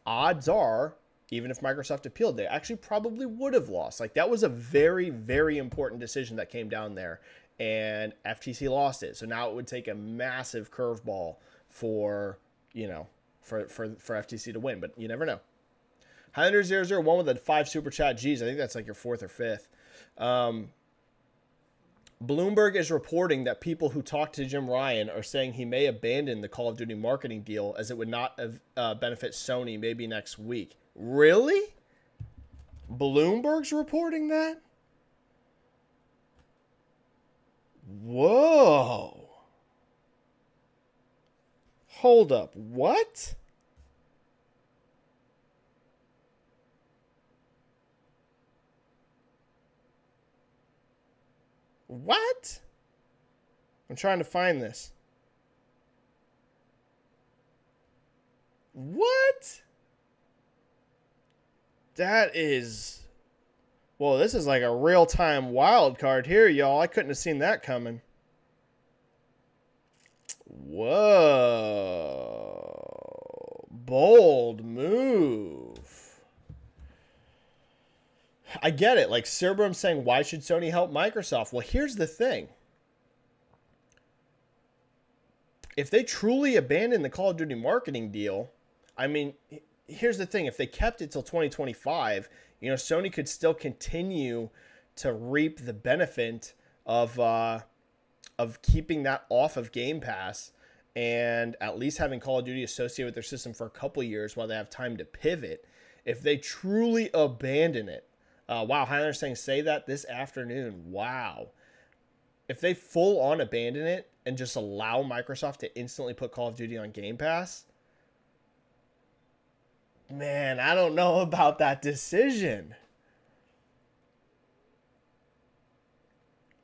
Odds are, even if Microsoft appealed, they actually probably would have lost. That was a very, very important decision that came down there, and FTC lost it. So now it would take a massive curveball for FTC to win, but you never know. Highlander 001 with a 5 super chat. Geez, I think that's your 4th or 5th. Bloomberg is reporting that people who talked to Jim Ryan are saying he may abandon the Call of Duty marketing deal, as it would not benefit Sony maybe next week. Really? Bloomberg's reporting that? Whoa. Hold up. What? What? I'm trying to find this. What? That is... Well, this is like a real-time wild card here, y'all. I couldn't have seen that coming. Whoa. Bold move. I get it. Like, Cerebrum saying, why should Sony help Microsoft? Well, here's the thing. If they truly abandon the Call of Duty marketing deal, I mean, here's the thing. If they kept it till 2025, you know, Sony could still continue to reap the benefit of keeping that off of Game Pass and at least having Call of Duty associated with their system for a couple years while they have time to pivot. If they truly abandon it, wow, Highlander's saying say that this afternoon. Wow. If they full on abandon it and just allow Microsoft to instantly put Call of Duty on Game Pass, man, I don't know about that decision.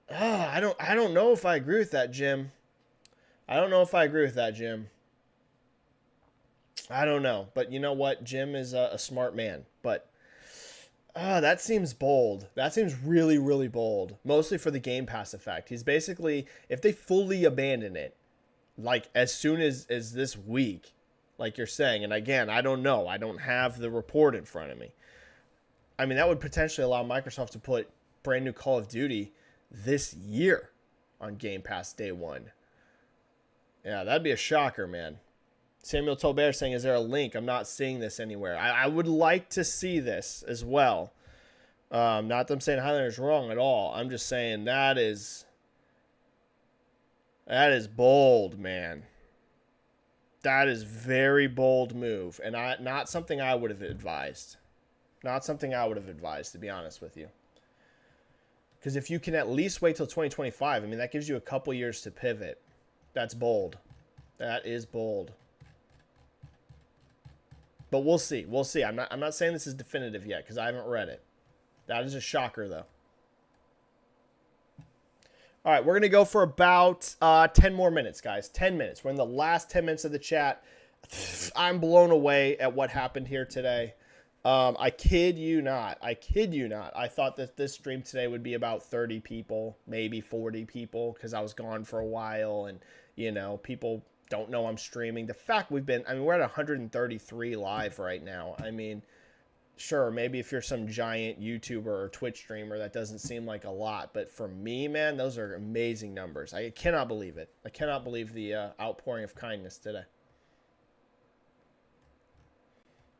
I don't know if I agree with that, Jim. I don't know. I don't know. But you know what? Jim is a smart man. But that seems bold. That seems really, really bold. Mostly for the Game Pass effect. He's basically, if they fully abandon it, like as soon as this week, like you're saying, and again, I don't know. I don't have the report in front of me. I mean, that would potentially allow Microsoft to put brand new Call of Duty this year on Game Pass day one. Yeah, that'd be a shocker, man. Samuel Tolbert saying, is there a link? I'm not seeing this anywhere. I would like to see this as well. Not that I'm saying Highlander's wrong at all. I'm just saying that is bold, man. That is very bold move. And not something I would have advised. Not something I would have advised, to be honest with you. Because if you can at least wait till 2025, I mean, that gives you a couple years to pivot. That's bold. That is bold. But we'll see. We'll see. I'm not saying this is definitive yet because I haven't read it. That is a shocker, though. All right, we're going to go for about 10 more minutes, guys. 10 minutes. We're in the last 10 minutes of the chat. I'm blown away at what happened here today. I kid you not. I thought that this stream today would be about 30 people, maybe 40 people, because I was gone for a while, and, you know, people don't know I'm streaming. The fact we're at 133 live right now. I mean, sure, maybe if you're some giant YouTuber or Twitch streamer, that doesn't seem like a lot. But for me, man, those are amazing numbers. I cannot believe it. I cannot believe the outpouring of kindness today.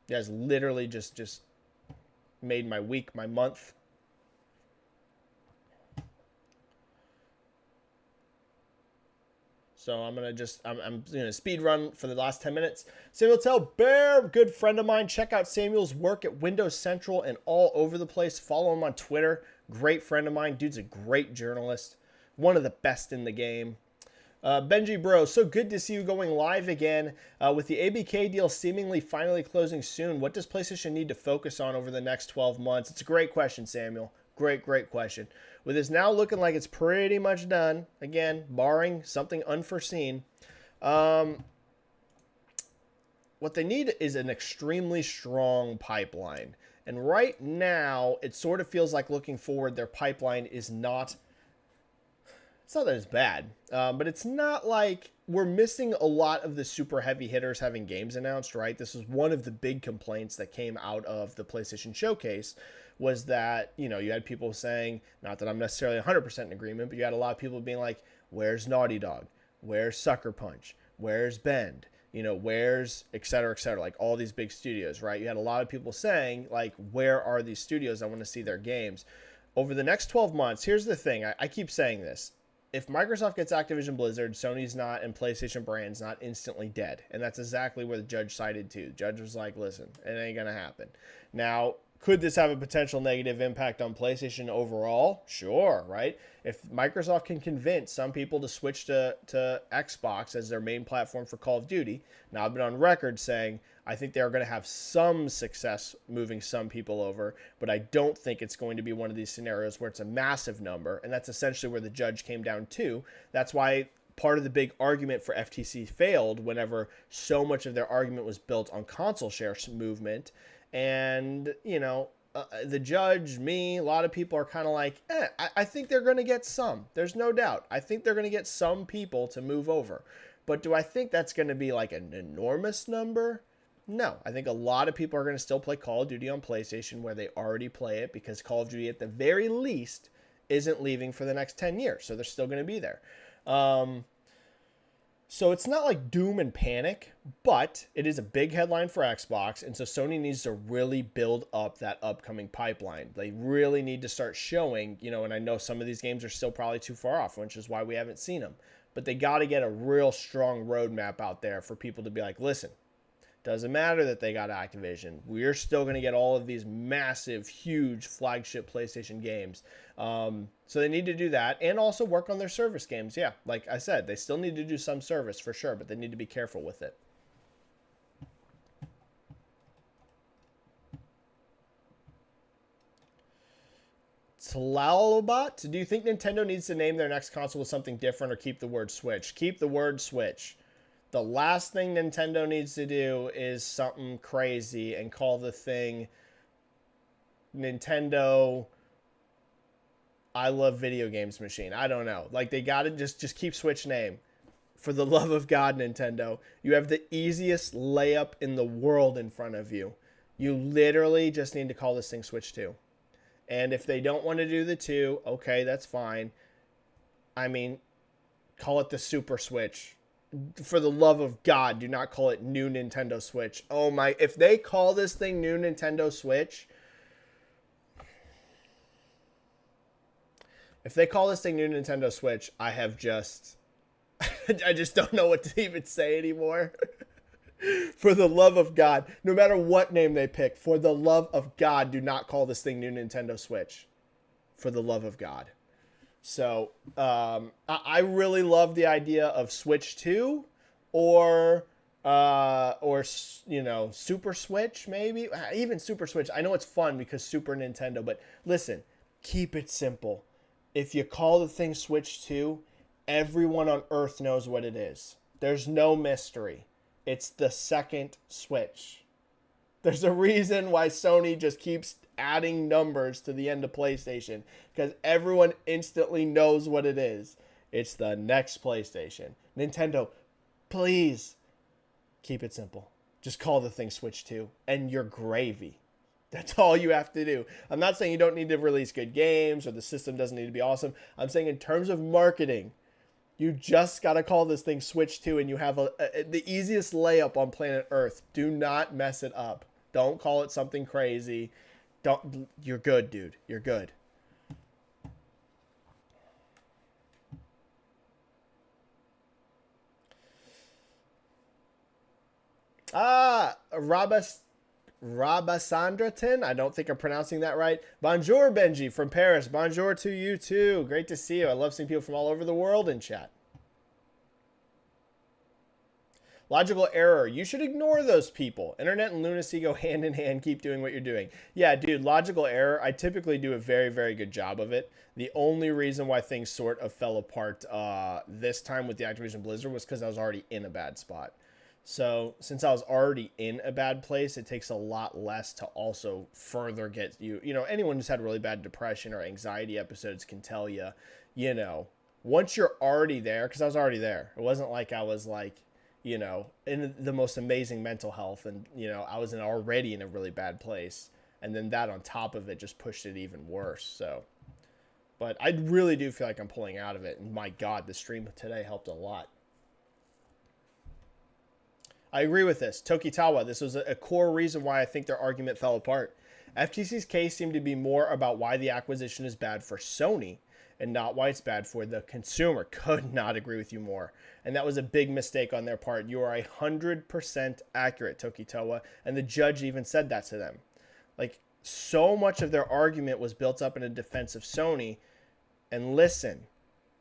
You guys literally just made my week, my month. So I'm gonna speed run for the last 10 minutes. Samuel Tell Bear, good friend of mine. Check out Samuel's work at Windows Central and all over the place. Follow him on Twitter. Great friend of mine. Dude's a great journalist. One of the best in the game. Benji Bro, so good to see you going live again. With the ABK deal seemingly finally closing soon, what does PlayStation need to focus on over the next 12 months? It's a great question, Samuel. Great question. With this now looking like it's pretty much done, again, barring something unforeseen, what they need is an extremely strong pipeline. And right now, it sort of feels like looking forward, their pipeline is not... It's not that it's bad, but it's not like we're missing a lot of the super heavy hitters having games announced, right? This was one of the big complaints that came out of the PlayStation Showcase, was that, you know, you had people saying, not that I'm necessarily 100% in agreement, but you had a lot of people being like, where's Naughty Dog? Where's Sucker Punch? Where's Bend? You know, where's et cetera, like all these big studios, right? You had a lot of people saying, like, where are these studios? I want to see their games. Over the next 12 months, here's the thing. I keep saying this. If Microsoft gets Activision Blizzard, Sony's not, and PlayStation brand's not instantly dead. And that's exactly where the judge sided to. The judge was like, listen, it ain't going to happen. Now, Could this have a potential negative impact on PlayStation overall? Sure, right? If Microsoft can convince some people to switch to Xbox as their main platform for Call of Duty, now I've been on record saying I think they're going to have some success moving some people over, but I don't think it's going to be one of these scenarios where it's a massive number, and that's essentially where the judge came down to. That's why part of the big argument for FTC failed whenever so much of their argument was built on console share movement. And, the judge, me, a lot of people are kind of like, I think they're going to get some. There's no doubt. I think they're going to get some people to move over. But do I think that's going to be like an enormous number? No. I think a lot of people are going to still play Call of Duty on PlayStation where they already play it, because Call of Duty at the very least isn't leaving for the next 10 years. So they're still going to be there. So it's not like doom and panic, but it is a big headline for Xbox, and so Sony needs to really build up that upcoming pipeline. They really need to start showing, and I know some of these games are still probably too far off, which is why we haven't seen them. But they got to get a real strong roadmap out there for people to be like, listen, doesn't matter that they got Activision. We're still going to get all of these massive, huge flagship PlayStation games. So they need to do that and also work on their service games. Yeah, like I said, they still need to do some service for sure, but they need to be careful with it. Tlalobot, do you think Nintendo needs to name their next console with something different or keep the word Switch? Keep the word Switch. The last thing Nintendo needs to do is something crazy and call the thing Nintendo I love video games machine. I don't know. Like, they got to just keep Switch name. For the love of God, Nintendo. You have the easiest layup in the world in front of you. You literally just need to call this thing Switch 2. And if they don't want to do the 2, okay, that's fine. I mean, call it the Super Switch. For the love of God, do not call it New Nintendo Switch. Oh my, if they call this thing New Nintendo Switch, New Nintendo Switch, I have just, I just don't know what to even say anymore. For the love of God, no matter what name they pick, for the love of God, do not call this thing New Nintendo Switch. For the love of God. So, I really love the idea of Switch 2 or Super Switch, maybe. Even Super Switch. I know it's fun because Super Nintendo, but listen, keep it simple. If you call the thing Switch 2, everyone on Earth knows what it is. There's no mystery. It's the second Switch. There's a reason why Sony just keeps adding numbers to the end of PlayStation, because everyone instantly knows what it is. It's the next PlayStation. Nintendo, please keep it simple. Just call the thing Switch 2 and you're gravy. That's all you have to do. I'm not saying you don't need to release good games or the system doesn't need to be awesome. I'm saying in terms of marketing, you just got to call this thing Switch 2 and you have the easiest layup on planet Earth. Do not mess it up. Don't call it something crazy. You're good, dude. You're good. Rabasandraton. I don't think I'm pronouncing that right. Bonjour, Benji from Paris. Bonjour to you too. Great to see you. I love seeing people from all over the world in chat. Logical error. You should ignore those people. Internet and lunacy go hand in hand. Keep doing what you're doing. Yeah, dude, logical error. I typically do a very, very good job of it. The only reason why things sort of fell apart this time with the Activision Blizzard was because I was already in a bad spot. So since I was already in a bad place, it takes a lot less to also further get you. Anyone who's had really bad depression or anxiety episodes can tell you, once you're already there, because I was already there. It wasn't like I was like, in the most amazing mental health and, I was already in a really bad place. And then that on top of it just pushed it even worse. So, but I really do feel like I'm pulling out of it. And my God, the stream today helped a lot. I agree with this. Tokitawa, this was a core reason why I think their argument fell apart. FTC's case seemed to be more about why the acquisition is bad for Sony and not why it's bad for the consumer. Could not agree with you more. And that was a big mistake on their part. You are 100% accurate, Tokitawa. And the judge even said that to them. Like, so much of their argument was built up in a defense of Sony. And listen,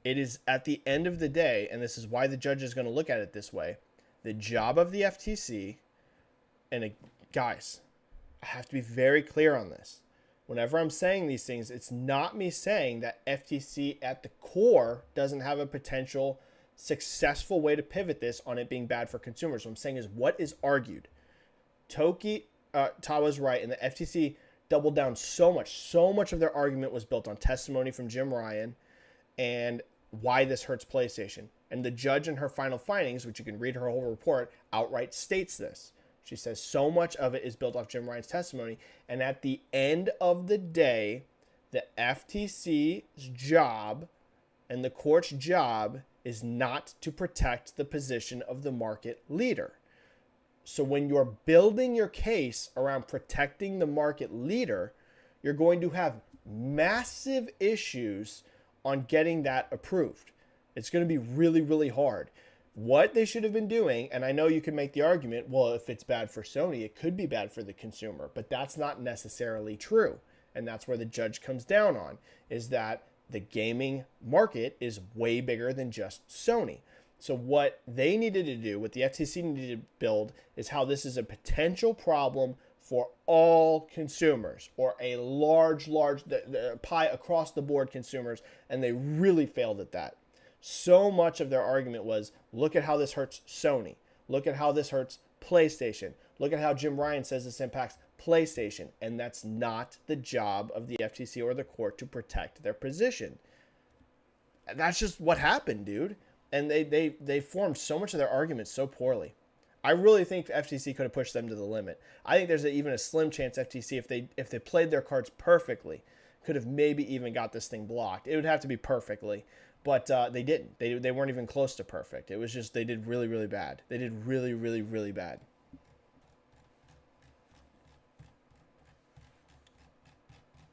it is at the end of the day, and this is why the judge is going to look at it this way, the job of the FTC, and guys, I have to be very clear on this. Whenever I'm saying these things, it's not me saying that FTC at the core doesn't have a potential successful way to pivot this on it being bad for consumers. What I'm saying is what is argued. Tawa's right, and the FTC doubled down so much of their argument was built on testimony from Jim Ryan and why this hurts PlayStation. And the judge in her final findings, which you can read her whole report, outright states this. She says so much of it is built off Jim Ryan's testimony. And at the end of the day, the FTC's job and the court's job is not to protect the position of the market leader. So when you're building your case around protecting the market leader, you're going to have massive issues on getting that approved. It's going to be really, really hard. What they should have been doing, and I know you can make the argument, well, if it's bad for Sony, it could be bad for the consumer, but that's not necessarily true. And that's where the judge comes down on, is that the gaming market is way bigger than just Sony. So what they needed to do, what the FTC needed to build, is how this is a potential problem for all consumers, or a large the pie across the board consumers, and they really failed at that. So much of their argument was, look at how this hurts Sony. Look at how this hurts PlayStation. Look at how Jim Ryan says this impacts PlayStation. And that's not the job of the FTC or the court to protect their position. And that's just what happened, dude. And they formed so much of their argument so poorly. I really think FTC could have pushed them to the limit. I think there's even a slim chance FTC, if they played their cards perfectly, could have maybe even got this thing blocked. It would have to be perfectly. But they didn't. They weren't even close to perfect. It was just they did really, really bad. They did really, really, really bad.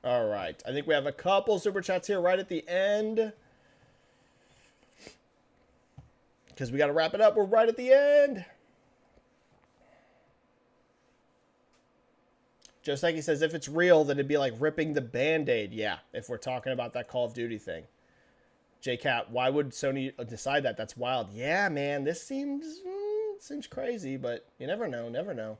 All right. I think we have a couple super chats here right at the end, because we got to wrap it up. We're right at the end. Just like he says, if it's real, then it'd be like ripping the Band-Aid. Yeah, if we're talking about that Call of Duty thing. JCat, why would Sony decide that? That's wild. Yeah, man, this seems crazy, but you never know, never know.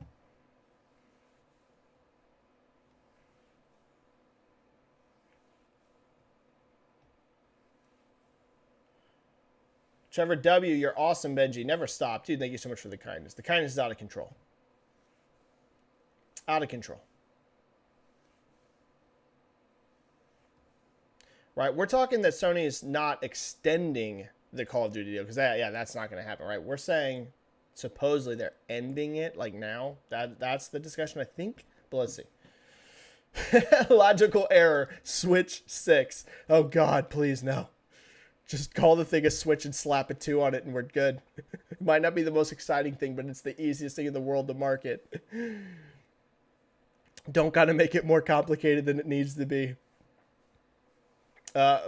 Trevor W., you're awesome, Benji. Never stop. Dude, thank you so much for the kindness. The kindness is out of control. Out of control. Right, we're talking that Sony is not extending the Call of Duty deal, because that's not going to happen, right? We're saying supposedly they're ending it like now. That's the discussion, I think. But let's see. Logical error. Switch 6. Oh God, please no. Just call the thing a Switch and slap a 2 on it, and we're good. It might not be the most exciting thing, but it's the easiest thing in the world to market. Don't gotta make it more complicated than it needs to be.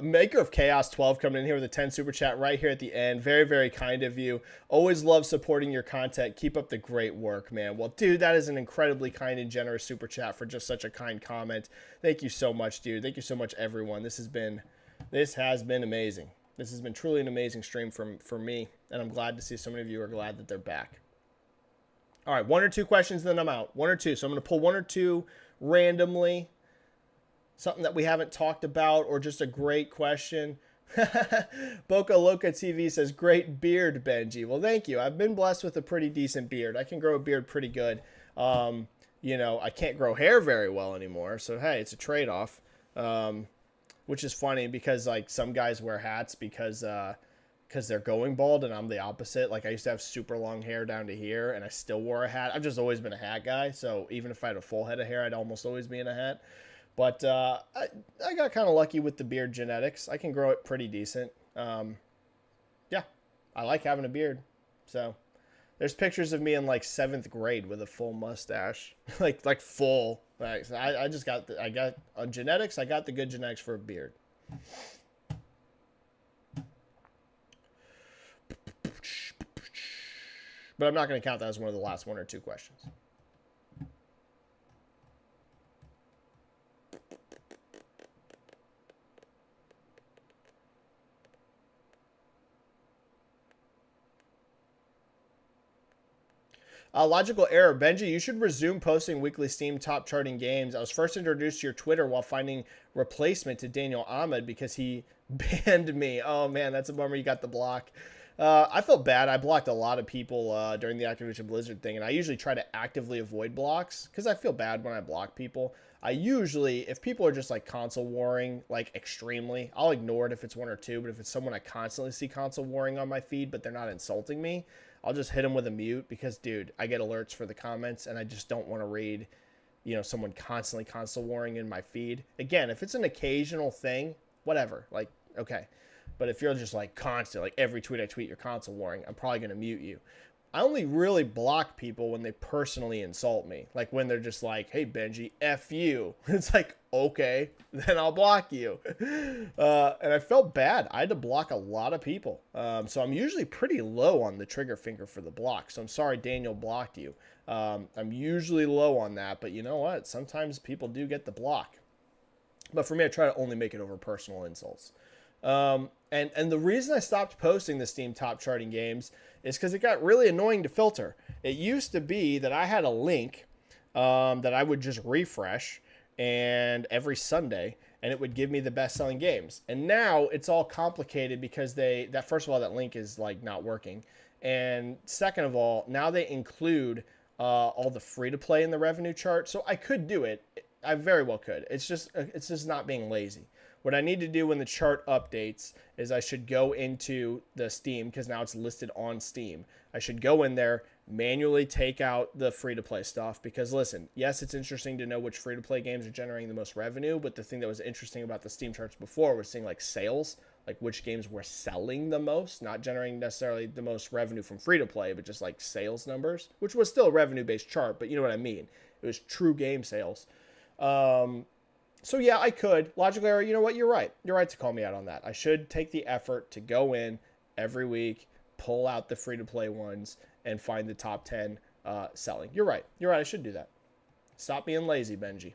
Maker of Chaos 12 coming in here with a 10 super chat right here at the end. Very, very kind of you. Always love supporting your content. Keep up the great work, man. Well, dude, that is an incredibly kind and generous super chat for just such a kind comment. Thank you so much, dude. Thank you so much, everyone. This has been amazing. This has been truly an amazing stream for me, and I'm glad to see so many of you are glad that they're back. All right, 1 or 2 questions, then I'm out. 1 or 2. So I'm going to pull 1 or 2 randomly. Something that we haven't talked about, or just a great question. Boca Loca TV says, great beard, Benji. Well, thank you. I've been blessed with a pretty decent beard. I can grow a beard pretty good. You know, I can't grow hair very well anymore. So, hey, it's a trade-off. Which is funny because, like, some guys wear hats because they're going bald, and I'm the opposite. Like, I used to have super long hair down to here, and I still wore a hat. I've just always been a hat guy. So even if I had a full head of hair, I'd almost always be in a hat. But I got kind of lucky with the beard genetics. I can grow it pretty decent. Yeah, I like having a beard. So there's pictures of me in like 7th grade with a full mustache, like full. Like, I just got I got genetics. I got the good genetics for a beard. But I'm not going to count that as one of the last 1 or 2 questions. Logical error. Benji, you should resume posting weekly Steam top charting games. I was first introduced to your Twitter while finding replacement to Daniel Ahmed because he banned me. Oh, man, that's a bummer you got the block. I felt bad. I blocked a lot of people during the Activision Blizzard thing, and I usually try to actively avoid blocks because I feel bad when I block people. I usually, if people are just like console warring, like extremely, I'll ignore it if it's one or two, but if it's someone I constantly see console warring on my feed, but they're not insulting me, I'll just hit them with a mute because, dude, I get alerts for the comments, and I just don't want to read, someone constantly console warring in my feed. Again, if it's an occasional thing, whatever, like, okay. But if you're just like constant, like every tweet I tweet, you're console warring, I'm probably going to mute you. I only really block people when they personally insult me. Like when they're just like, hey, Benji, F you. It's like, okay, then I'll block you. And I felt bad. I had to block a lot of people. So I'm usually pretty low on the trigger finger for the block. So I'm sorry Daniel blocked you. I'm usually low on that. But you know what? Sometimes people do get the block. But for me, I try to only make it over personal insults. And the reason I stopped posting the Steam top charting games is because it got really annoying to filter. It used to be that I had a link that I would just refresh and every Sunday, and it would give me the best-selling games. And now it's all complicated because first of all, that link is like not working. And second of all, now they include all the free-to-play in the revenue chart. So I could do it. I very well could. It's just not being lazy. What I need to do when the chart updates is I should go into the Steam, because now it's listed on Steam. I should go in there, manually take out the free-to-play stuff, because listen, yes, it's interesting to know which free-to-play games are generating the most revenue, but the thing that was interesting about the Steam charts before was seeing like sales, like which games were selling the most, not generating necessarily the most revenue from free-to-play, but just like sales numbers, which was still a revenue-based chart, but you know what I mean. It was true game sales. So yeah, I could. Logical error, you know what? You're right. You're right to call me out on that. I should take the effort to go in every week, pull out the free-to-play ones, and find the top 10 selling. You're right. You're right. I should do that. Stop being lazy, Benji.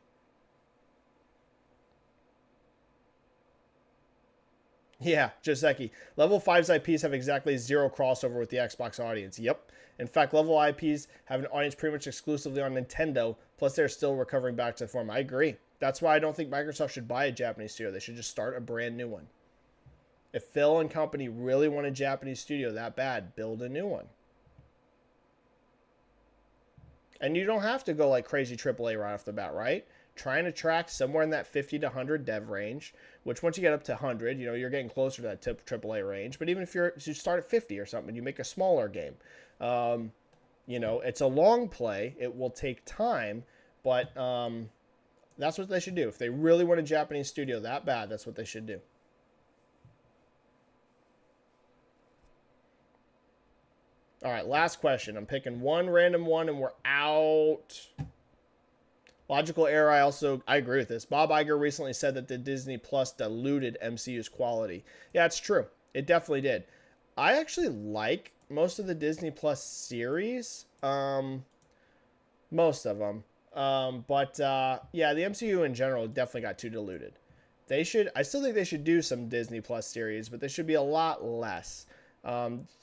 Yeah, Joseki. Level 5's IPs have exactly zero crossover with the Xbox audience. Yep. In fact, Level IPs have an audience pretty much exclusively on Nintendo, plus they're still recovering back to form. I agree. That's why I don't think Microsoft should buy a Japanese studio. They should just start a brand new one. If Phil and company really want a Japanese studio that bad, build a new one. And you don't have to go like crazy AAA right off the bat, right? Try and attract somewhere in that 50 to 100 dev range, which once you get up to 100, you're getting closer to that AAA range. But even if you start at 50 or something, you make a smaller game. It's a long play. It will take time, but that's what they should do. If they really want a Japanese studio that bad, that's what they should do. All right, last question. I'm picking one random one, and we're out. Logical error, I agree with this. Bob Iger recently said that the Disney Plus diluted MCU's quality. Yeah, it's true. It definitely did. I actually like most of the Disney Plus series. Most of them. Yeah, the MCU in general definitely got too diluted. I still think they should do some Disney Plus series, but they should be a lot less.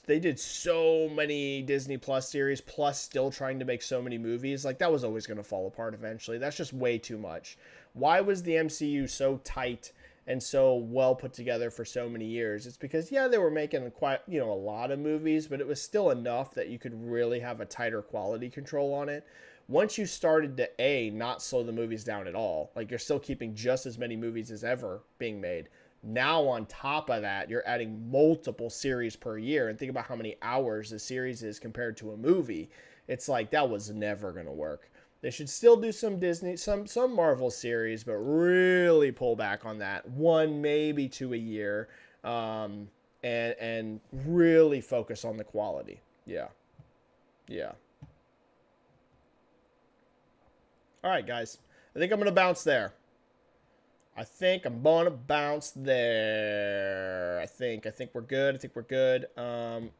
They did so many Disney Plus series, plus still trying to make so many movies. Like, that was always going to fall apart eventually. That's just way too much. Why was the MCU so tight and so well put together for so many years? It's because, yeah, they were making quite, a lot of movies, but it was still enough that you could really have a tighter quality control on it. Once you started to, not slow the movies down at all, like you're still keeping just as many movies as ever being made. Now, on top of that, you're adding multiple series per year. And think about how many hours a series is compared to a movie. It's like, that was never going to work. They should still do some Disney, some Marvel series, but really pull back on that. One, maybe two a year. And really focus on the quality. Yeah. All right, guys. I think I'm going to bounce there. I think we're good.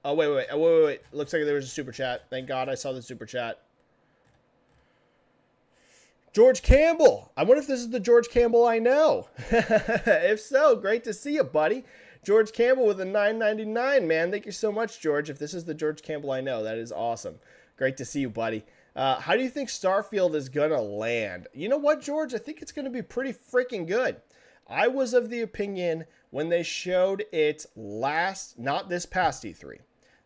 Wait. Looks like there was a super chat. Thank God I saw the super chat. George Campbell. I wonder if this is the George Campbell I know. If so, great to see you, buddy. George Campbell with a $9.99, man. Thank you so much, George. If this is the George Campbell I know, that is awesome. Great to see you, buddy. How do you think Starfield is going to land? You know what, George? I think it's going to be pretty freaking good. I was of the opinion when they showed it last, not this past E3,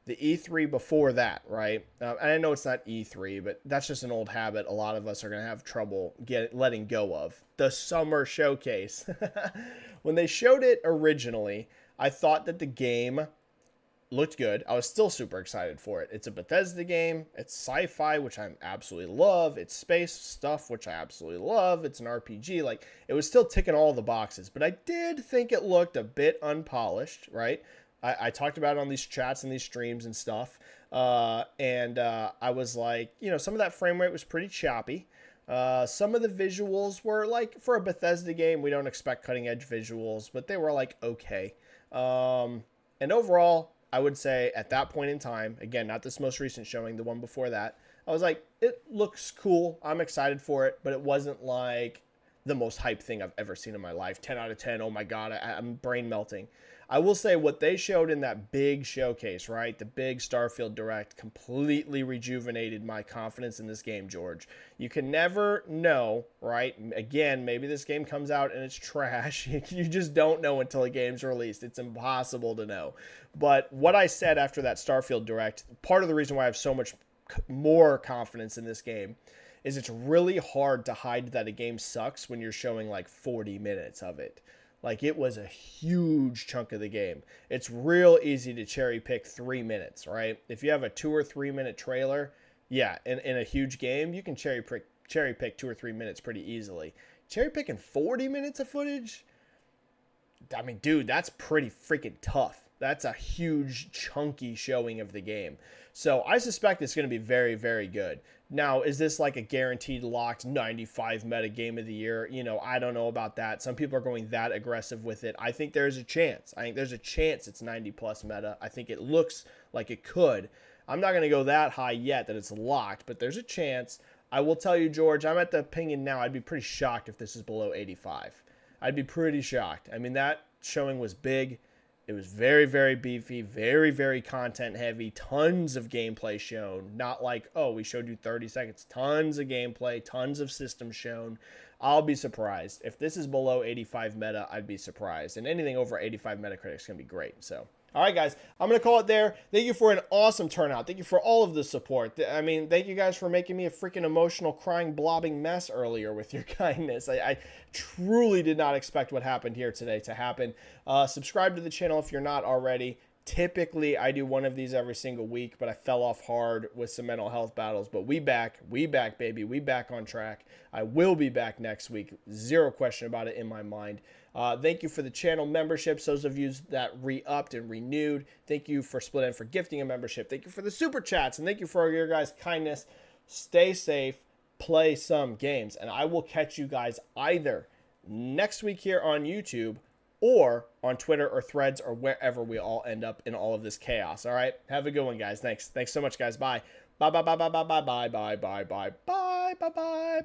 the E3 before that, right? And I know it's not E3, but that's just an old habit a lot of us are going to have trouble letting go of. The summer showcase. When they showed it originally, I thought that the game looked good. I was still super excited for it. It's a Bethesda game. It's sci-fi, which I absolutely love. It's space stuff, which I absolutely love. It's an RPG. Like, it was still ticking all the boxes, but I did think it looked a bit unpolished, right? I talked about it on these chats and these streams and stuff. I was like, you know, some of that frame rate was pretty choppy. Some of the visuals were like, for a Bethesda game, we don't expect cutting edge visuals, but they were like, okay. And overall, I would say at that point in time, again, not this most recent showing, the one before that, I was like, it looks cool. I'm excited for it, but it wasn't like the most hype thing I've ever seen in my life. 10 out of 10. Oh my God, I'm brain melting. I will say what they showed in that big showcase, right? The big Starfield Direct completely rejuvenated my confidence in this game, George. You can never know, right? Again, maybe this game comes out and it's trash. You just don't know until a game's released. It's impossible to know. But what I said after that Starfield Direct, part of the reason why I have so much more confidence in this game is it's really hard to hide that a game sucks when you're showing like 40 minutes of it. Like, it was a huge chunk of the game. It's real easy to cherry pick 3 minutes, right? If you have a 2 or 3 minute trailer, yeah, in a huge game, you can cherry pick 2 or 3 minutes pretty easily. Cherry picking 40 minutes of footage? I mean, dude, that's pretty freaking tough. That's a huge, chunky showing of the game. So I suspect it's going to be very, very good. Now, is this like a guaranteed locked 95 meta game of the year? You know, I don't know about that. Some people are going that aggressive with it. I think there's a chance. I think there's a chance it's 90 plus meta. I think it looks like it could. I'm not going to go that high yet that it's locked, but there's a chance. I will tell you, George, I'm at the opinion now. I'd be pretty shocked if this is below 85. I'd be pretty shocked. I mean, that showing was big. It was very, very beefy, very, very content heavy, tons of gameplay shown. Not like, oh, we showed you 30 seconds. Tons of gameplay, tons of systems shown. I'll be surprised. If this is below 85 meta, I'd be surprised. And anything over 85 Metacritic is going to be great. So, all right, guys, I'm going to call it there. Thank you for an awesome turnout. Thank you for all of the support. I mean, thank you guys for making me a freaking emotional, crying, blobbing mess earlier with your kindness. I truly did not expect what happened here today to happen. Subscribe to the channel if you're not already. Typically, I do one of these every single week, but I fell off hard with some mental health battles. But we back, baby. We back on track. I will be back next week. Zero question about it in my mind. Thank you for the channel memberships, those of you that re-upped and renewed. Thank you for Split End for gifting a membership. Thank you for the super chats, and thank you for your guys' kindness. Stay safe, play some games, and I will catch you guys either next week here on YouTube or on Twitter or Threads or wherever we all end up in all of this chaos. All right? Have a good one, guys. Thanks so much, guys. Bye. Bye, bye, bye, bye, bye, bye, bye, bye, bye, bye, bye, bye, bye, bye.